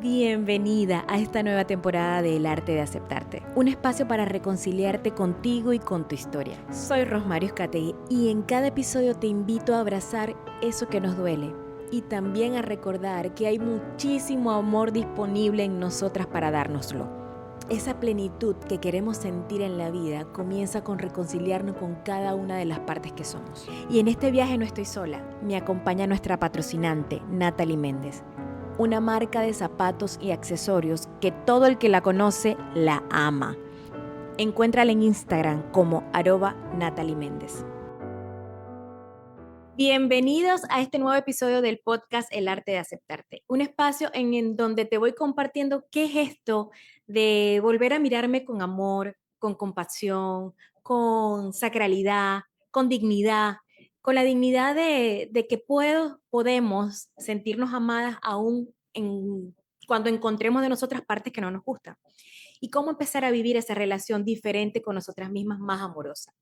Bienvenida a esta nueva temporada de El Arte de Aceptarte, un espacio para reconciliarte contigo y con tu historia. Soy Rosmario Escategui y en cada episodio te invito a abrazar eso que nos duele y también a recordar que hay muchísimo amor disponible en nosotras para dárnoslo. Esa plenitud que queremos sentir en la vida comienza con reconciliarnos con cada una de las partes que somos. Y en este viaje no estoy sola, me acompaña nuestra patrocinante, Natalie Méndez, una marca de zapatos y accesorios que todo el que la conoce la ama. Encuéntrala en Instagram como @NatalieMéndez. Bienvenidos a este nuevo episodio del podcast El Arte de Aceptarte, un espacio en donde te voy compartiendo qué es esto de volver a mirarme con amor, con compasión, con sacralidad, con dignidad, con la dignidad de que podemos sentirnos amadas aún cuando encontremos de nosotras partes que no nos gustan y cómo empezar a vivir esa relación diferente con nosotras mismas, más amorosa.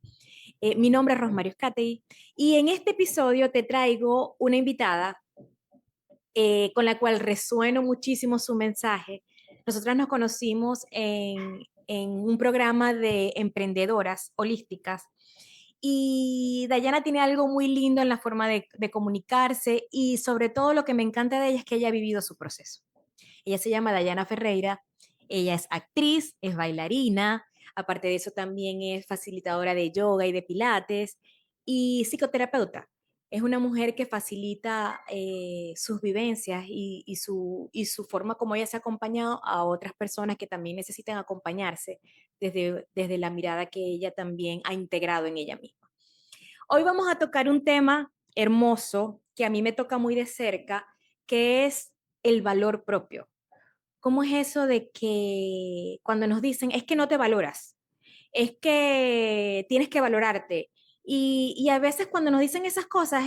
Mi nombre es Rosmario Scatey y en este episodio te traigo una invitada con la cual resueno muchísimo su mensaje. Nosotras nos conocimos en un programa de emprendedoras holísticas y Dayana tiene algo muy lindo en la forma de comunicarse y sobre todo lo que me encanta de ella es que ella ha vivido su proceso. Ella se llama Dayana Ferreira, ella es actriz, es bailarina, aparte de eso también es facilitadora de yoga y de pilates y psicoterapeuta. Es una mujer que facilita sus vivencias y su forma como ella se ha acompañado a otras personas que también necesitan acompañarse desde la mirada que ella también ha integrado en ella misma. Hoy vamos a tocar un tema hermoso que a mí me toca muy de cerca, que es el valor propio. ¿Cómo es eso de que cuando nos dicen es que no te valoras, es que tienes que valorarte? Y a veces cuando nos dicen esas cosas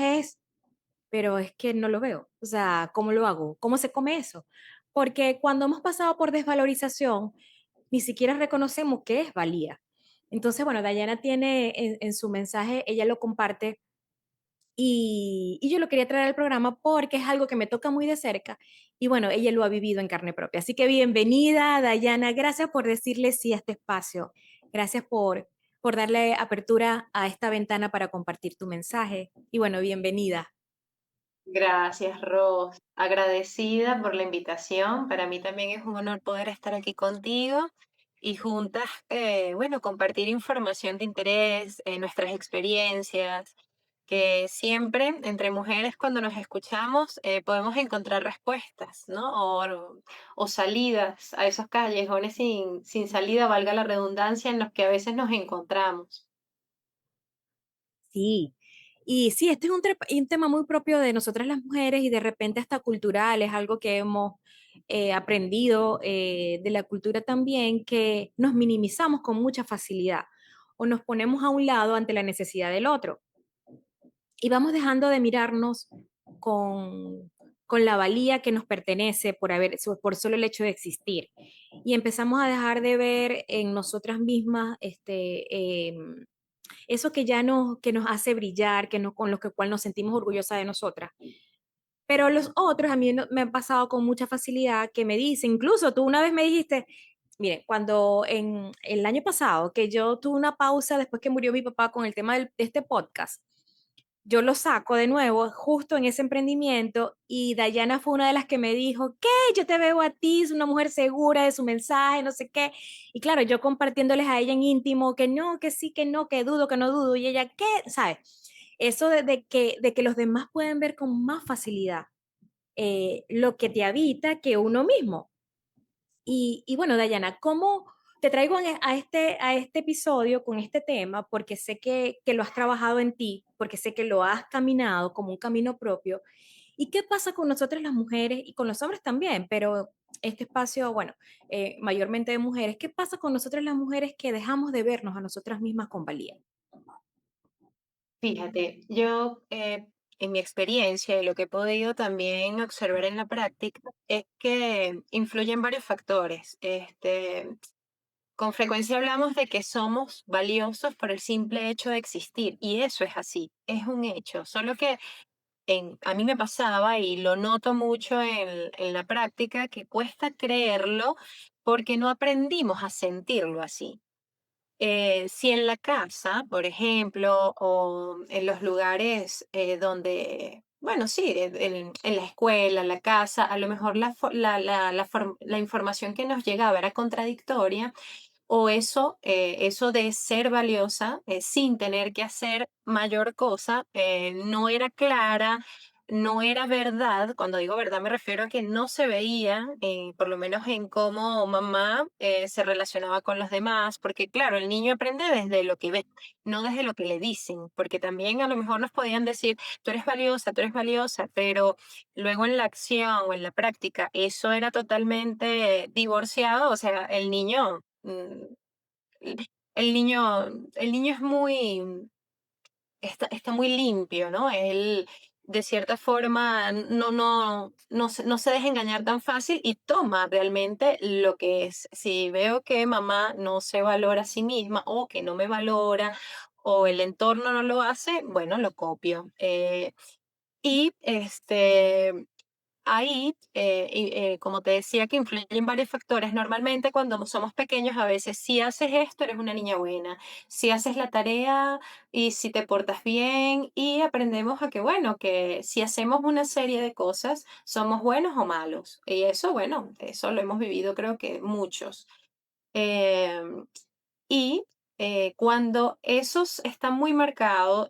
pero es que no lo veo. O sea, ¿cómo lo hago? ¿Cómo se come eso? Porque cuando hemos pasado por desvalorización, ni siquiera reconocemos qué es valía. Entonces, bueno, Dayana tiene en su mensaje, ella lo comparte y yo lo quería traer al programa porque es algo que me toca muy de cerca y bueno, ella lo ha vivido en carne propia. Así que bienvenida, Dayana. Gracias por decirle sí a este espacio. Gracias por darle apertura a esta ventana para compartir tu mensaje. Y bueno, bienvenida. Gracias, Ros. Agradecida por la invitación. Para mí también es un honor poder estar aquí contigo y juntas, bueno, compartir información de interés, nuestras experiencias, que siempre entre mujeres cuando nos escuchamos podemos encontrar respuestas, ¿no? O salidas a esos callejones sin salida, valga la redundancia, en los que a veces nos encontramos. Sí, y sí, este es un tema muy propio de nosotras las mujeres y de repente hasta cultural, es algo que hemos aprendido de la cultura también, que nos minimizamos con mucha facilidad o nos ponemos a un lado ante la necesidad del otro y vamos dejando de mirarnos con, con la valía que nos pertenece por solo el hecho de existir. Y empezamos a dejar de ver en nosotras mismas eso que nos hace brillar, con lo cual nos sentimos orgullosas de nosotras. Pero los otros a mí me han pasado con mucha facilidad que me dicen, incluso tú una vez me dijiste, mire, cuando en el año pasado, que yo tuve una pausa después que murió mi papá con el tema de este podcast, yo lo saco de nuevo justo en ese emprendimiento y Dayana fue una de las que me dijo, ¿qué? Yo te veo a ti, es una mujer segura de su mensaje, no sé qué. Y claro, yo compartiéndoles a ella en íntimo que no, que sí, que no, que dudo, que no dudo. Y ella, ¿qué? ¿Sabes? Eso de que los demás pueden ver con más facilidad lo que te habita que uno mismo. Y bueno, Dayana, ¿cómo te traigo a este episodio con este tema? Porque sé que lo has trabajado en ti, porque sé que lo has caminado como un camino propio. ¿Y qué pasa con nosotras las mujeres y con los hombres también? Pero este espacio, bueno, mayormente de mujeres, ¿qué pasa con nosotras las mujeres que dejamos de vernos a nosotras mismas con valía? Fíjate, yo en mi experiencia y lo que he podido también observar en la práctica es que influyen varios factores. Con frecuencia hablamos de que somos valiosos por el simple hecho de existir y eso es así, es un hecho, solo que a mí me pasaba y lo noto mucho en la práctica, que cuesta creerlo porque no aprendimos a sentirlo así. Si en la casa, por ejemplo, o en los lugares donde, bueno, sí, en la escuela, en la casa, a lo mejor la información que nos llegaba era contradictoria, o eso de ser valiosa, sin tener que hacer mayor cosa, no era clara, no era verdad. Cuando digo verdad me refiero a que no se veía, por lo menos en cómo mamá se relacionaba con los demás, porque claro, el niño aprende desde lo que ve, no desde lo que le dicen, porque también a lo mejor nos podían decir, tú eres valiosa, pero luego en la acción o en la práctica eso era totalmente divorciado, o sea, el niño el niño es está muy limpio, ¿no? Él, de cierta forma, no se deja engañar tan fácil y toma realmente lo que es. Si veo que mamá no se valora a sí misma o que no me valora o el entorno no lo hace, bueno, lo copio. Y ahí, como te decía, que influyen varios factores. Normalmente cuando somos pequeños, a veces, si haces esto, eres una niña buena. Si haces la tarea y si te portas bien y aprendemos a que, bueno, que si hacemos una serie de cosas, somos buenos o malos. Y eso, bueno, eso lo hemos vivido creo que muchos. Em, y cuando esos están muy marcados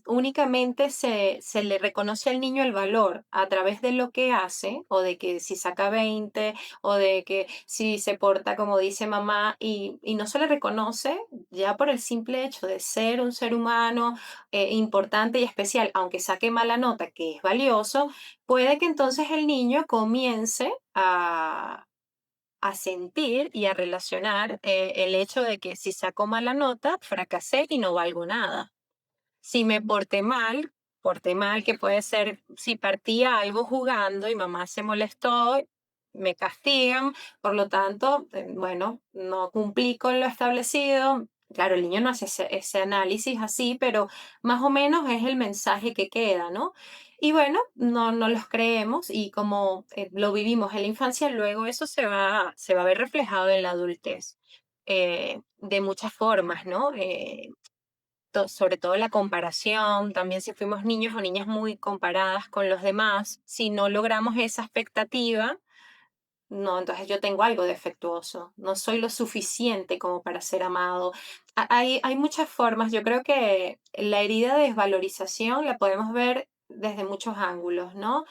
únicamente se le reconoce al niño el valor a través de lo que hace, o de que si saca 20 o de que si se porta como dice mamá, y no se le reconoce ya por el simple hecho de ser un ser humano importante y especial, aunque saque mala nota, que es valioso, puede que entonces el niño comience a sentir y a relacionar el hecho de que si saco mala nota, fracasé y no valgo nada. Si me porté mal, que puede ser si partía algo jugando y mamá se molestó, me castigan, por lo tanto, bueno, no cumplí con lo establecido. Claro, el niño no hace ese análisis así, pero más o menos es el mensaje que queda, ¿no? Y bueno, no los creemos y como lo vivimos en la infancia, luego eso se va a ver reflejado en la adultez de muchas formas, ¿no? Sobre todo la comparación, también si fuimos niños o niñas muy comparadas con los demás, si no logramos esa expectativa, no, entonces yo tengo algo defectuoso, no soy lo suficiente como para ser amado. Hay muchas formas, yo creo que la herida de desvalorización la podemos ver desde muchos ángulos, ¿no?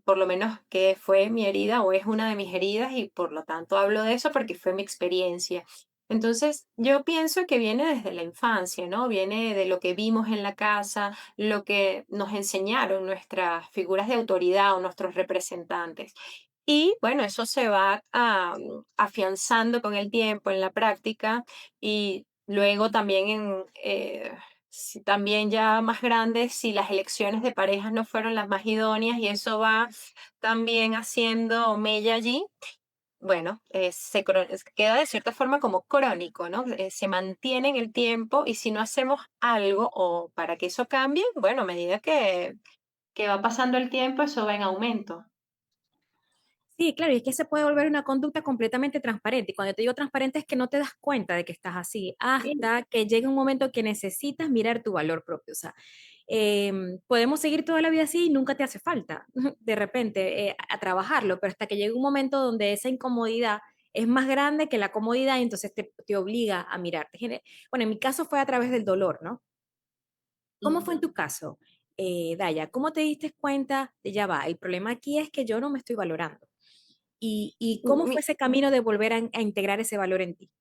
Por lo menos que fue mi herida o es una de mis heridas y por lo tanto hablo de eso porque fue mi experiencia. Entonces, yo pienso que viene desde la infancia, ¿no? Viene de lo que vimos en la casa, lo que nos enseñaron nuestras figuras de autoridad o nuestros representantes. Y bueno, eso se va afianzando con el tiempo, en la práctica, y luego también también ya más grandes, si las elecciones de parejas no fueron las más idóneas y eso va también haciendo mella allí, bueno, queda de cierta forma como crónico, ¿no? Se mantiene en el tiempo y si no hacemos algo o para que eso cambie, bueno, a medida que va pasando el tiempo, eso va en aumento. Sí, claro, y es que se puede volver una conducta completamente transparente. Y cuando te digo transparente es que no te das cuenta de que estás así, Sí. hasta que llega un momento que necesitas mirar tu valor propio. O sea, podemos seguir toda la vida así y nunca te hace falta, de repente, a trabajarlo, pero hasta que llega un momento donde esa incomodidad es más grande que la comodidad y entonces te obliga a mirarte. Bueno, en mi caso fue a través del dolor, ¿no? ¿Cómo fue en Ujú. tu caso, Daya? ¿Cómo te diste cuenta de ya va? El problema aquí es que yo no me estoy valorando. ¿Y cómo fue Mi- ese camino de volver a integrar ese valor en ti?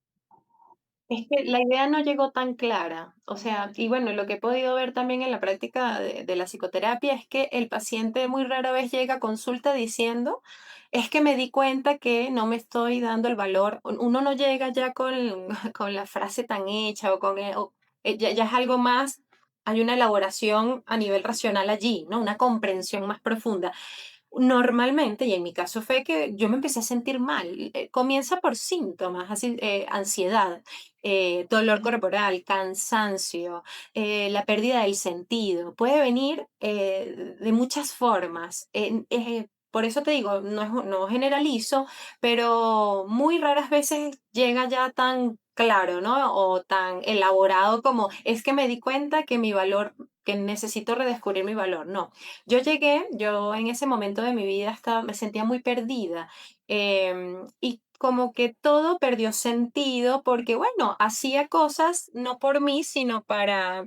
Es que la idea no llegó tan clara. O sea, y bueno, lo que he podido ver también en la práctica de la psicoterapia es que el paciente muy rara vez llega a consulta diciendo, es que me di cuenta que no me estoy dando el valor. Uno no llega ya con, con la frase tan hecha ya es algo más, hay una elaboración a nivel racional allí, ¿no? Una comprensión más profunda. Normalmente, y en mi caso fue que yo me empecé a sentir mal. Comienza por síntomas, así, ansiedad, dolor corporal, cansancio, la pérdida del sentido. Puede venir de muchas formas. Por eso te digo, no generalizo, pero muy raras veces llega ya tan claro, ¿no? O tan elaborado como es que me di cuenta que mi valor, que necesito redescubrir mi valor. No, yo en ese momento de mi vida me sentía muy perdida, y como que todo perdió sentido porque, bueno, hacía cosas no por mí, sino para,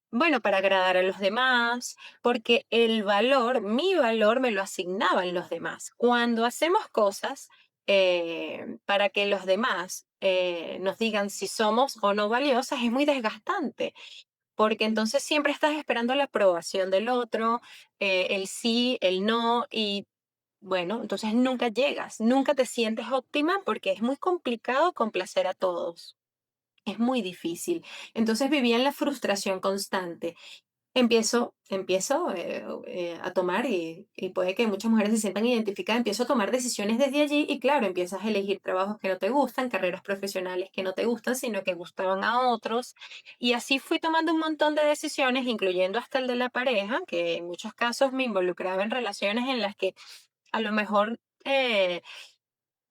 bueno, para agradar a los demás, porque mi valor me lo asignaban los demás. Cuando hacemos cosas para que los demás nos digan si somos o no valiosas, es muy desgastante. Porque entonces siempre estás esperando la aprobación del otro, el sí, el no, y bueno, entonces nunca llegas, nunca te sientes óptima porque es muy complicado complacer a todos. Es muy difícil. Entonces vivía en la frustración constante. Empiezo a tomar, y puede que muchas mujeres se sientan identificadas, empiezo a tomar decisiones desde allí y claro, empiezas a elegir trabajos que no te gustan, carreras profesionales que no te gustan, sino que gustaban a otros. Y así fui tomando un montón de decisiones, incluyendo hasta el de la pareja, que en muchos casos me involucraba en relaciones en las que a lo mejor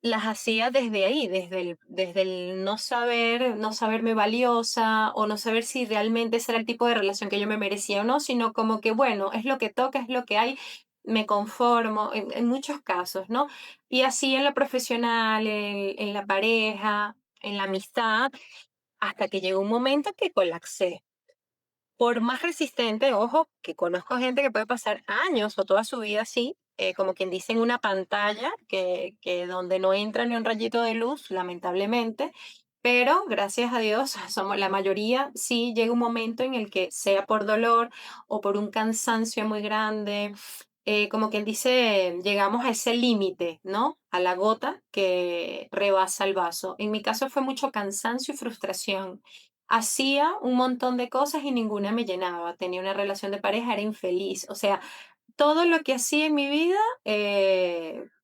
las hacía desde ahí, desde el no saberme valiosa o no saber si realmente ese era el tipo de relación que yo me merecía o no, sino como que, bueno, es lo que toca, es lo que hay, me conformo, en muchos casos, ¿no? Y así en lo profesional, en la pareja, en la amistad, hasta que llegó un momento que colapsé. Por más resistente, ojo, que conozco gente que puede pasar años o toda su vida así, como quien dice en una pantalla, que donde no entra ni un rayito de luz, lamentablemente, pero gracias a Dios, somos la mayoría, sí llega un momento en el que sea por dolor o por un cansancio muy grande, como quien dice, llegamos a ese límite, ¿no? A la gota que rebasa el vaso. En mi caso fue mucho cansancio y frustración. Hacía un montón de cosas y ninguna me llenaba. Tenía una relación de pareja, era infeliz. O sea, todo lo que hacía en mi vida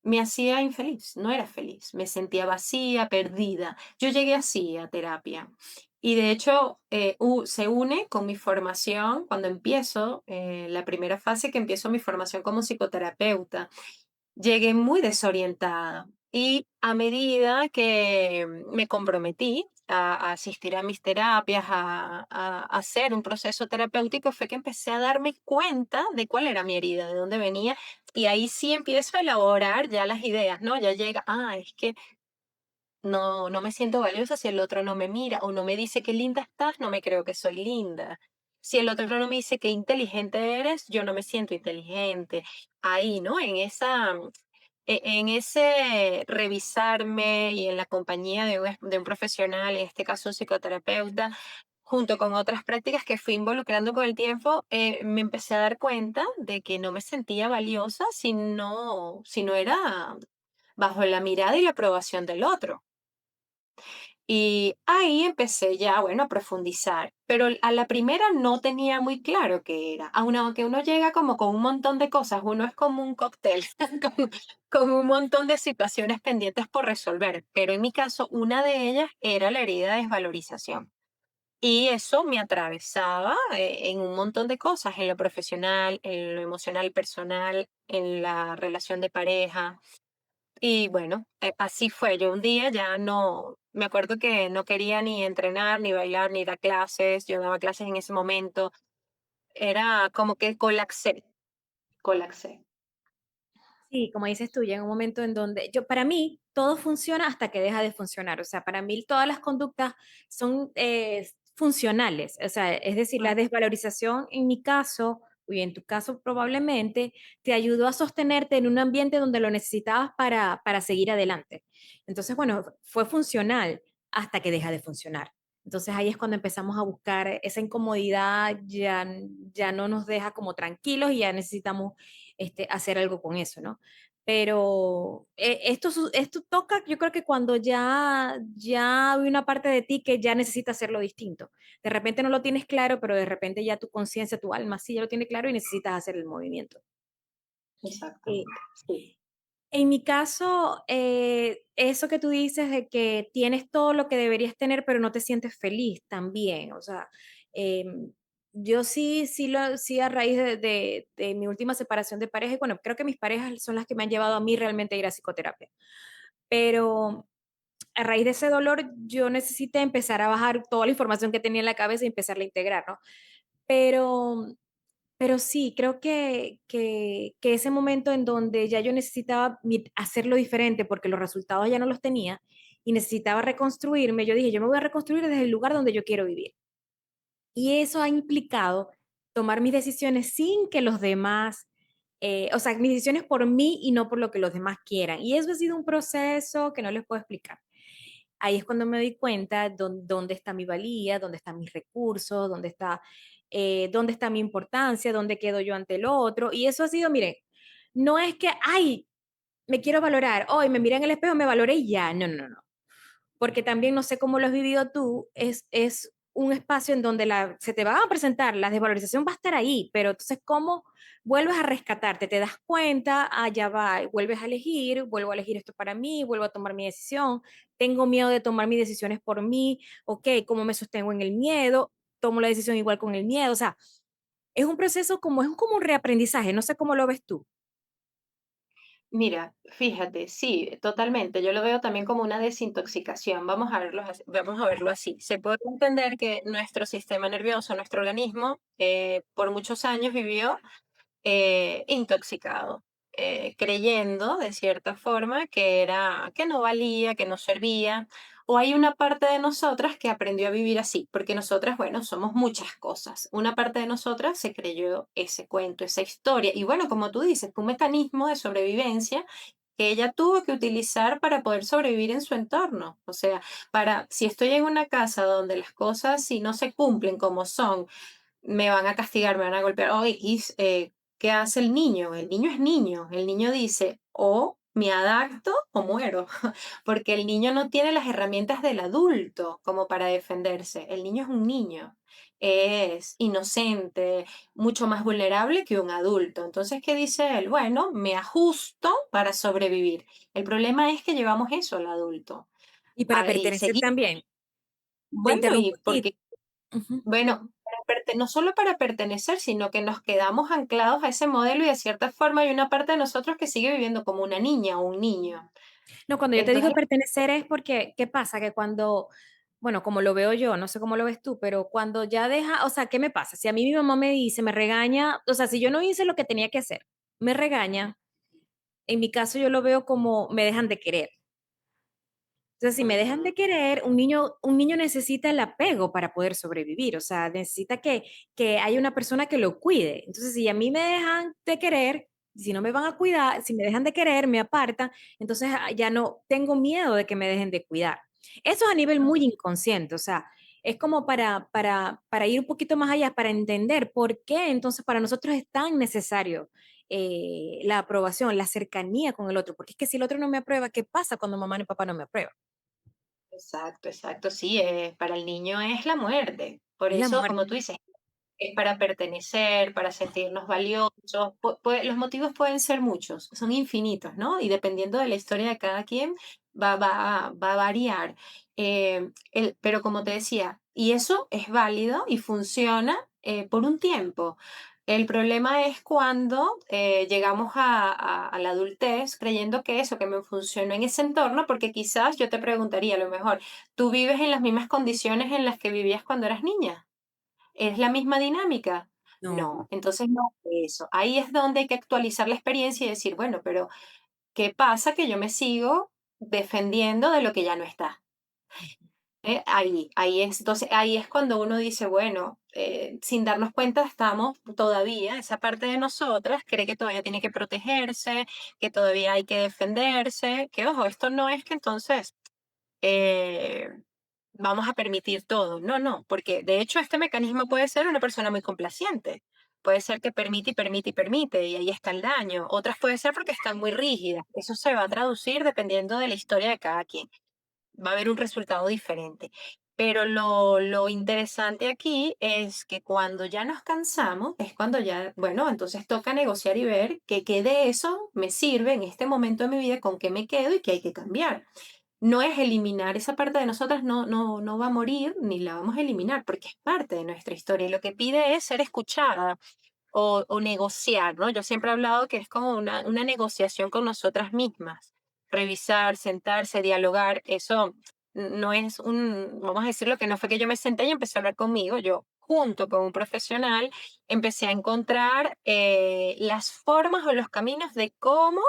me hacía infeliz, no era feliz. Me sentía vacía, perdida. Yo llegué así a terapia. Y de hecho, se une con mi formación cuando empiezo, la primera fase que empiezo mi formación como psicoterapeuta. Llegué muy desorientada y a medida que me comprometí a asistir a mis terapias, a hacer un proceso terapéutico, fue que empecé a darme cuenta de cuál era mi herida, de dónde venía, y ahí sí empiezo a elaborar ya las ideas, ¿no? Ya llega, es que no me siento valiosa si el otro no me mira o no me dice qué linda estás, no me creo que soy linda. Si el otro no me dice qué inteligente eres, yo no me siento inteligente. Ahí, ¿no? En ese revisarme y en la compañía de un profesional, en este caso un psicoterapeuta, junto con otras prácticas que fui involucrando con el tiempo, me empecé a dar cuenta de que no me sentía valiosa si no era bajo la mirada y la aprobación del otro. Y ahí empecé ya, bueno, a profundizar, pero a la primera no tenía muy claro qué era, aunque uno llega como con un montón de cosas, uno es como un cóctel, con, con un montón de situaciones pendientes por resolver, pero en mi caso una de ellas era la herida de desvalorización. Y eso me atravesaba en un montón de cosas, en lo profesional, en lo emocional personal, en la relación de pareja, y bueno, así fue. Yo un día ya no, me acuerdo que no quería ni entrenar, ni bailar, ni dar clases. Yo daba clases en ese momento. Era como que colapsé, colapsé. Sí, como dices tú, llega un momento en donde para mí todo funciona hasta que deja de funcionar. O sea, para mí todas las conductas son funcionales. O sea, es decir, la Mm. desvalorización en mi caso, y en tu caso probablemente, te ayudó a sostenerte en un ambiente donde lo necesitabas para seguir adelante. Entonces, bueno, fue funcional hasta que deja de funcionar. Entonces ahí es cuando empezamos a buscar esa incomodidad, ya no nos deja como tranquilos y ya necesitamos hacer algo con eso, ¿no? Pero esto toca, yo creo que cuando ya hay una parte de ti que ya necesita hacerlo distinto. De repente no lo tienes claro, pero de repente ya tu conciencia, tu alma sí ya lo tiene claro y necesitas hacer el movimiento. Eh, Exactamente, sí. en mi caso, eso que tú dices de que tienes todo lo que deberías tener, pero no te sientes feliz también. O sea, yo sí a raíz de mi última separación de pareja, y bueno, creo que mis parejas son las que me han llevado a mí realmente a ir a psicoterapia. Pero a raíz de ese dolor, yo necesité empezar a bajar toda la información que tenía en la cabeza y empezarla a integrar, ¿no? Pero pero sí, creo que ese momento en donde ya yo necesitaba hacerlo diferente porque los resultados ya no los tenía y necesitaba reconstruirme, yo dije, yo me voy a reconstruir desde el lugar donde yo quiero vivir. Y eso ha implicado tomar mis decisiones sin que los demás, o sea, mis decisiones por mí y no por lo que los demás quieran. Y eso ha sido un proceso que no les puedo explicar. Ahí es cuando me doy cuenta dónde está mi valía, dónde están mis recursos, dónde está mi importancia, dónde quedo yo ante el otro. Y eso ha sido, miren, no es que, ay, me quiero valorar, hoy me miré en el espejo, me valoré y ya. No, no, no, porque también no sé cómo lo has vivido tú, es un espacio en donde se te van a presentar, la desvalorización va a estar ahí, pero entonces, ¿cómo vuelves a rescatarte? Te das cuenta, ya va, vuelves a elegir, vuelvo a elegir esto para mí, vuelvo a tomar mi decisión, tengo miedo de tomar mis decisiones por mí, ok, ¿cómo me sostengo en el miedo? Tomo la decisión igual con el miedo, o sea, es un proceso como un reaprendizaje, no sé cómo lo ves tú. Mira, fíjate, sí, totalmente. Yo lo veo también como una desintoxicación. Vamos a verlo así. Se puede entender que nuestro sistema nervioso, nuestro organismo, por muchos años vivió intoxicado, creyendo de cierta forma que no valía, que no servía. O hay una parte de nosotras que aprendió a vivir así, porque nosotras, bueno, somos muchas cosas. Una parte de nosotras se creyó ese cuento, esa historia. Y bueno, como tú dices, fue un mecanismo de sobrevivencia que ella tuvo que utilizar para poder sobrevivir en su entorno. O sea, si estoy en una casa donde las cosas, si no se cumplen como son, me van a castigar, me van a golpear. O X, ¿qué hace el niño? El niño es niño. El niño dice, o me adapto o muero, porque el niño no tiene las herramientas del adulto como para defenderse. El niño es un niño, es inocente, mucho más vulnerable que un adulto. Entonces, ¿qué dice él? Bueno, me ajusto para sobrevivir. El problema es que llevamos eso al adulto. Y para Y pertenecer seguimos. también, te Bueno, interrumpo y aquí. porque Ujú. bueno, no solo para pertenecer, sino que nos quedamos anclados a ese modelo y de cierta forma hay una parte de nosotros que sigue viviendo como una niña o un niño. No, cuando yo te digo Entonces, pertenecer es porque, ¿qué pasa? Que cuando, bueno, como lo veo yo, no sé cómo lo ves tú, pero cuando ya deja, o sea, ¿qué me pasa? Si a mí mi mamá me dice, me regaña, o sea, si yo no hice lo que tenía que hacer, me regaña, en mi caso yo lo veo como me dejan de querer. Entonces, si me dejan ujú, de querer, un niño necesita el apego para poder sobrevivir, o sea, necesita que haya una persona que lo cuide. Entonces, si a mí me dejan de querer, si no me van a cuidar, si me dejan de querer, me apartan, entonces ya no tengo miedo de que me dejen de cuidar. Eso es a nivel muy inconsciente, o sea, es como para ir un poquito más allá, para entender por qué entonces para nosotros es tan necesario la aprobación, la cercanía con el otro, porque es que si el otro no me aprueba, ¿qué pasa cuando mamá y papá no me aprueban? exacto, exacto, sí, para el niño es la muerte. Por Es la eso, como muerte. tú dices, es para pertenecer, para sentirnos valiosos. Los motivos pueden ser muchos, son infinitos, ¿no? Y dependiendo de la historia de cada quien, va a variar. Pero como te decía, y eso es válido y funciona por un tiempo. El problema es cuando llegamos a la adultez creyendo que eso que me funcionó en ese entorno, porque quizás yo te preguntaría a lo mejor, ¿tú vives en las mismas condiciones en las que vivías cuando eras niña? ¿Es la misma dinámica? No. No, entonces no es eso. Ahí es donde hay que actualizar la experiencia y decir, bueno, pero ¿qué pasa que yo me sigo defendiendo de lo que ya no está? Ahí es cuando uno dice, bueno, sin darnos cuenta estamos todavía, esa parte de nosotras cree que todavía tiene que protegerse, que todavía hay que defenderse, que ojo, esto no es que entonces eh, vamos a permitir todo. No, no, porque de hecho este mecanismo puede ser una persona muy complaciente. Puede ser que permite y permite y permite, y ahí está el daño. Otras puede ser porque están muy rígidas. Eso se va a traducir dependiendo de la historia de cada quien. Va a haber un resultado diferente. Pero lo interesante aquí es que cuando ya nos cansamos, es cuando ya, bueno, entonces toca negociar y ver que qué de eso me sirve en este momento de mi vida, con qué me quedo y qué hay que cambiar. No es eliminar esa parte de nosotras, no va a morir ni la vamos a eliminar porque es parte de nuestra historia y lo que pide es ser escuchada o negociar, ¿no? Yo siempre he hablado que es como una negociación con nosotras mismas. Revisar, sentarse, dialogar, eso no es vamos a decirlo, que no fue que yo me senté y empecé a hablar conmigo, yo junto con un profesional empecé a encontrar las formas o los caminos de cómo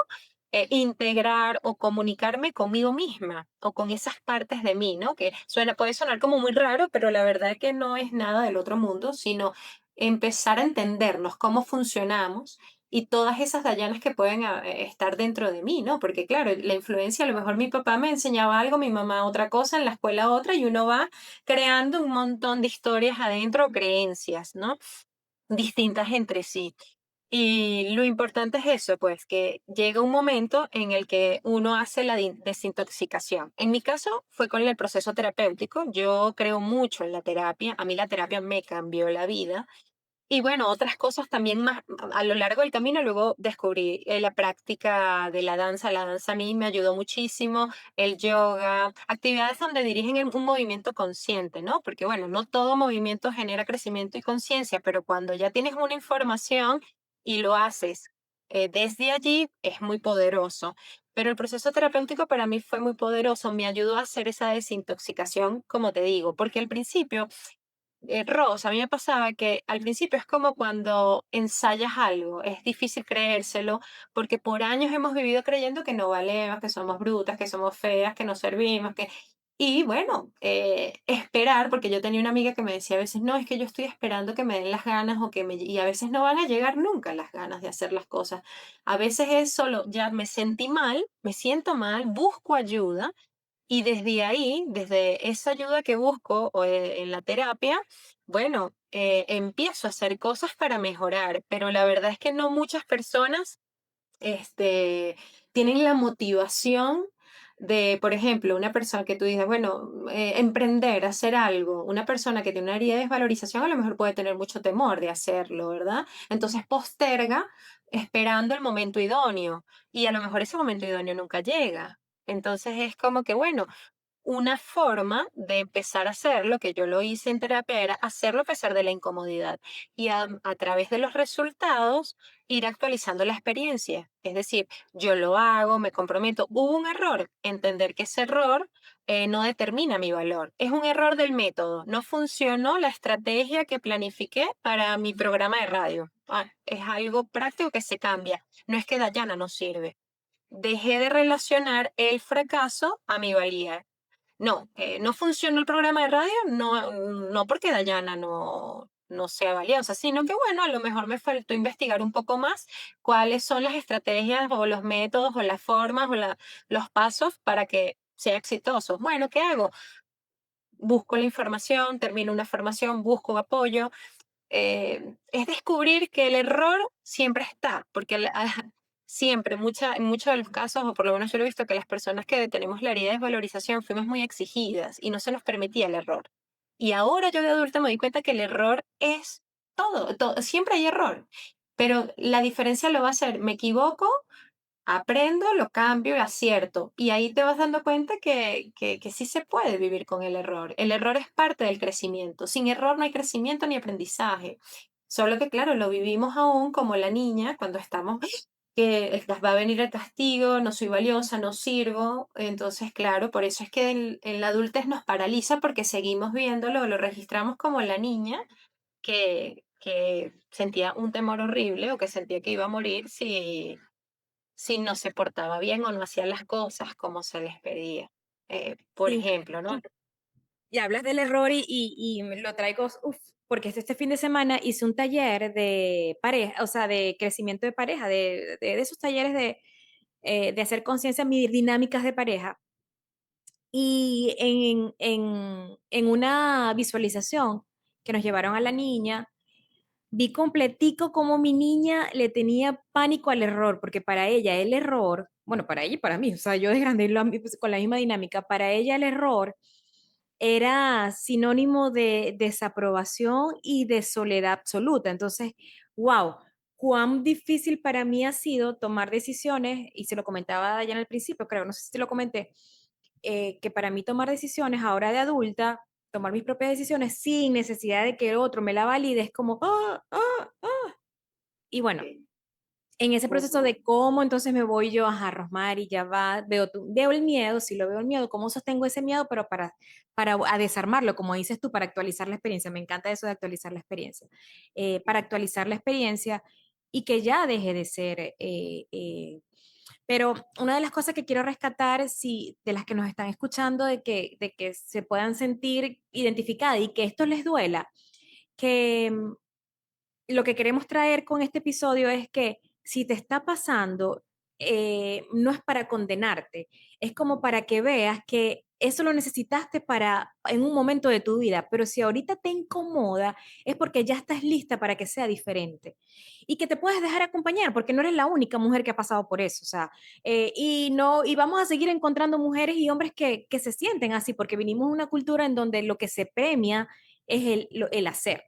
integrar o comunicarme conmigo misma o con esas partes de mí, ¿no? Que puede sonar como muy raro, pero la verdad es que no es nada del otro mundo, sino empezar a entendernos cómo funcionamos y todas esas Dayanas que pueden estar dentro de mí, ¿no? Porque claro, la influencia, a lo mejor mi papá me enseñaba algo, mi mamá otra cosa, en la escuela otra, y uno va creando un montón de historias adentro, creencias, ¿no? Distintas entre sí. Y lo importante es eso, pues que llega un momento en el que uno hace la desintoxicación. En mi caso fue con el proceso terapéutico. Yo creo mucho en la terapia. A mí la terapia me cambió la vida. Y bueno, otras cosas también más a lo largo del camino, luego descubrí la práctica de la danza. La danza a mí me ayudó muchísimo, el yoga, actividades donde dirigen un movimiento consciente, ¿no? Porque bueno, no todo movimiento genera crecimiento y conciencia, pero cuando ya tienes una información y lo haces desde allí, es muy poderoso. Pero el proceso terapéutico para mí fue muy poderoso, me ayudó a hacer esa desintoxicación, como te digo, porque al principio Ross, a mí me pasaba que al principio es como cuando ensayas algo, es difícil creérselo porque por años hemos vivido creyendo que no valemos, que somos brutas, que somos feas, que no servimos, que... Y bueno, esperar, porque yo tenía una amiga que me decía a veces, no, es que yo estoy esperando que me den las ganas o que me... Y a veces no van a llegar nunca las ganas de hacer las cosas. A veces es solo, ya me sentí mal, me siento mal, busco ayuda y desde ahí, desde esa ayuda que busco en la terapia, bueno, empiezo a hacer cosas para mejorar, pero la verdad es que no muchas personas este, tienen la motivación de, por ejemplo, una persona que tú dices, bueno, emprender, hacer algo, una persona que tiene una herida de desvalorización a lo mejor puede tener mucho temor de hacerlo, ¿verdad? Entonces posterga esperando el momento idóneo y a lo mejor ese momento idóneo nunca llega. Entonces es como que, bueno, una forma de empezar a hacerlo, que yo lo hice en terapia, era hacerlo a pesar de la incomodidad y a través de los resultados ir actualizando la experiencia. Es decir, yo lo hago, me comprometo. Hubo un error, entender que ese error no determina mi valor. Es un error del método. No funcionó la estrategia que planifiqué para mi programa de radio. Es algo práctico que se cambia. No es que Dayana no sirve. Dejé de relacionar el fracaso a mi valía. No, no funcionó el programa de radio, no porque Dayana no sea valiosa, sino que bueno, a lo mejor me faltó investigar un poco más cuáles son las estrategias o los métodos o las formas o los pasos para que sea exitoso. Bueno, ¿qué hago? Busco la información, termino una formación, busco apoyo, es descubrir que el error siempre está, porque siempre, en muchos de los casos, o por lo menos yo lo he visto, que las personas que tenemos la herida de desvalorización fuimos muy exigidas y no se nos permitía el error. Y ahora yo de adulta me doy cuenta que el error es todo, siempre hay error, pero la diferencia lo va a ser, me equivoco, aprendo, lo cambio y acierto. Y ahí te vas dando cuenta que sí se puede vivir con el error. El error es parte del crecimiento. Sin error no hay crecimiento ni aprendizaje. Solo que, claro, lo vivimos aún como la niña cuando estamos, que va a venir el castigo, no soy valiosa, no sirvo. Entonces, claro, por eso es que en la adultez nos paraliza porque seguimos viéndolo, lo registramos como la niña que sentía un temor horrible o que sentía que iba a morir si no se portaba bien o no hacía las cosas como se les pedía. Por Sí. ejemplo, ¿no? Y hablas del error y me lo traigo, uf, porque este fin de semana hice un taller de pareja, o sea, de crecimiento de pareja, de esos talleres de hacer conciencia en mis dinámicas de pareja. Y en una visualización que nos llevaron a la niña, vi completico cómo mi niña le tenía pánico al error, porque para ella el error, bueno, para ella y para mí, o sea, yo de grande pues, con la misma dinámica, para ella el error era sinónimo de desaprobación y de soledad absoluta. Entonces, wow, cuán difícil para mí ha sido tomar decisiones, y se lo comentaba ya en el principio, creo, no sé si te lo comenté, que para mí tomar decisiones ahora de adulta, tomar mis propias decisiones sin necesidad de que el otro me la valide, es como, y bueno, Sí. en ese proceso Ujú. de cómo entonces me voy yo a Rosmary, ya va, veo el miedo, sí lo veo el miedo, cómo sostengo ese miedo, pero para a desarmarlo, como dices tú, para actualizar la experiencia. Me encanta eso de actualizar la experiencia. Para actualizar la experiencia y que ya deje de ser. Pero una de las cosas que quiero rescatar, si, de las que nos están escuchando, de que se puedan sentir identificadas y que esto les duela, que lo que queremos traer con este episodio es que si te está pasando, no es para condenarte, es como para que veas que eso lo necesitaste para en un momento de tu vida, pero si ahorita te incomoda, es porque ya estás lista para que sea diferente y que te puedes dejar acompañar, porque no eres la única mujer que ha pasado por eso, o sea, y no, y vamos a seguir encontrando mujeres y hombres que se sienten así, porque vinimos de una cultura en donde lo que se premia es el hacer.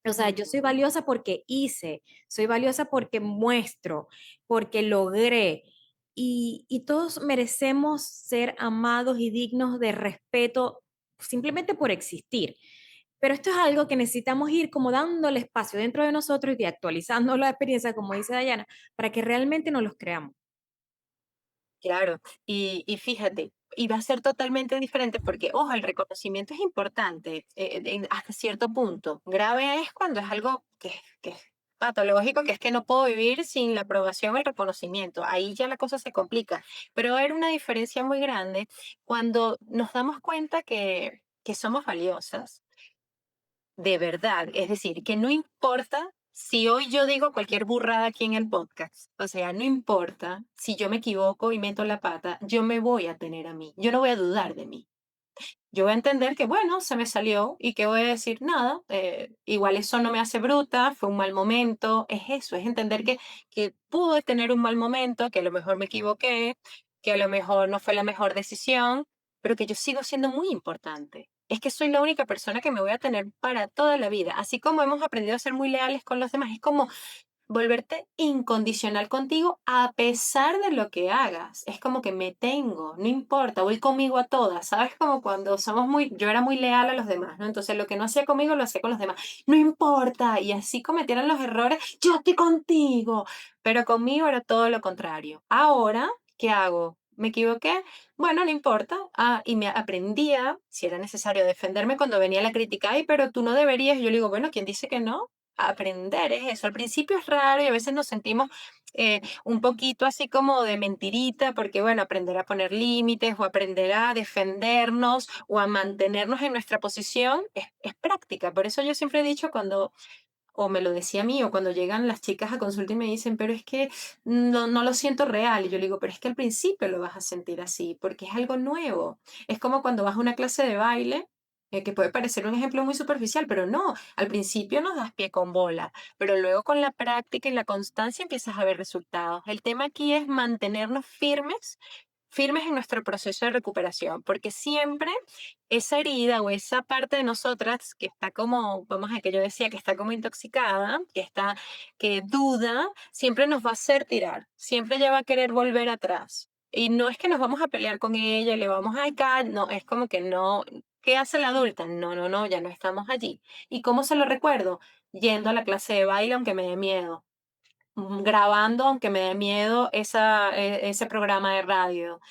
O sea, yo soy Ujú. valiosa porque hice, soy valiosa porque muestro, porque logré. Y todos merecemos ser amados y dignos de respeto simplemente por existir. Pero esto es algo que necesitamos ir como dándole espacio dentro de nosotros y actualizando la experiencia, como dice Dayana, para que realmente nos los creamos. Claro, y fíjate, y va a ser totalmente diferente porque, ojo, el reconocimiento es importante hasta cierto punto. Grave es cuando es algo que es patológico, que es que no puedo vivir sin la aprobación o el reconocimiento. Ahí ya la cosa se complica. Pero era una diferencia muy grande cuando nos damos cuenta que somos valiosas de verdad. Es decir, que no importa si hoy yo digo cualquier burrada aquí en el podcast, o sea, no importa si yo me equivoco y meto la pata, yo me voy a tener a mí, yo no voy a dudar de mí. Yo voy a entender que, bueno, se me salió y que voy a decir nada, igual eso no me hace bruta, fue un mal momento, es eso, es entender que pude tener un mal momento, que a lo mejor me equivoqué, que a lo mejor no fue la mejor decisión, pero que yo sigo siendo muy importante. Es que soy la única persona que me voy a tener para toda la vida. Así como hemos aprendido a ser muy leales con los demás, es como volverte incondicional contigo a pesar de lo que hagas. Es como que me tengo, no importa, voy conmigo a todas. ¿Sabes? Como cuando somos muy, yo era muy leal a los demás, ¿no? Entonces lo que no hacía conmigo lo hacía con los demás. No importa. Y así cometieran los errores, yo estoy contigo. Pero conmigo era todo lo contrario. Ahora, ¿qué hago? ¿Me equivoqué? Bueno, no importa. Ah, y me aprendía, si era necesario defenderme cuando venía la crítica, ay, pero tú no deberías. Yo le digo, bueno, ¿quién dice que no? Aprender es eso. Al principio es raro y a veces nos sentimos un poquito así como de mentirita, porque bueno, aprender a poner límites o aprender a defendernos o a mantenernos en nuestra posición es práctica. Por eso yo siempre he dicho cuando, o me lo decía a mí, o cuando llegan las chicas a consulta y me dicen, pero es que no lo siento real. Y yo le digo, pero es que al principio lo vas a sentir así, porque es algo nuevo. Es como cuando vas a una clase de baile, que puede parecer un ejemplo muy superficial, pero no, al principio nos das pie con bola, pero luego con la práctica y la constancia empiezas a ver resultados. El tema aquí es mantenernos firmes en nuestro proceso de recuperación, porque siempre esa herida o esa parte de nosotras que está como, vamos a que yo decía, que está como intoxicada, que duda, siempre nos va a hacer tirar, siempre ella va a querer volver atrás. Y no es que nos vamos a pelear con ella y le vamos a caer, no, es como que no. ¿Qué hace la adulta? No, no, no, ya no estamos allí. ¿Y cómo se lo recuerdo? Yendo a la clase de baile aunque me dé miedo, grabando, aunque me dé miedo, ese programa de radio,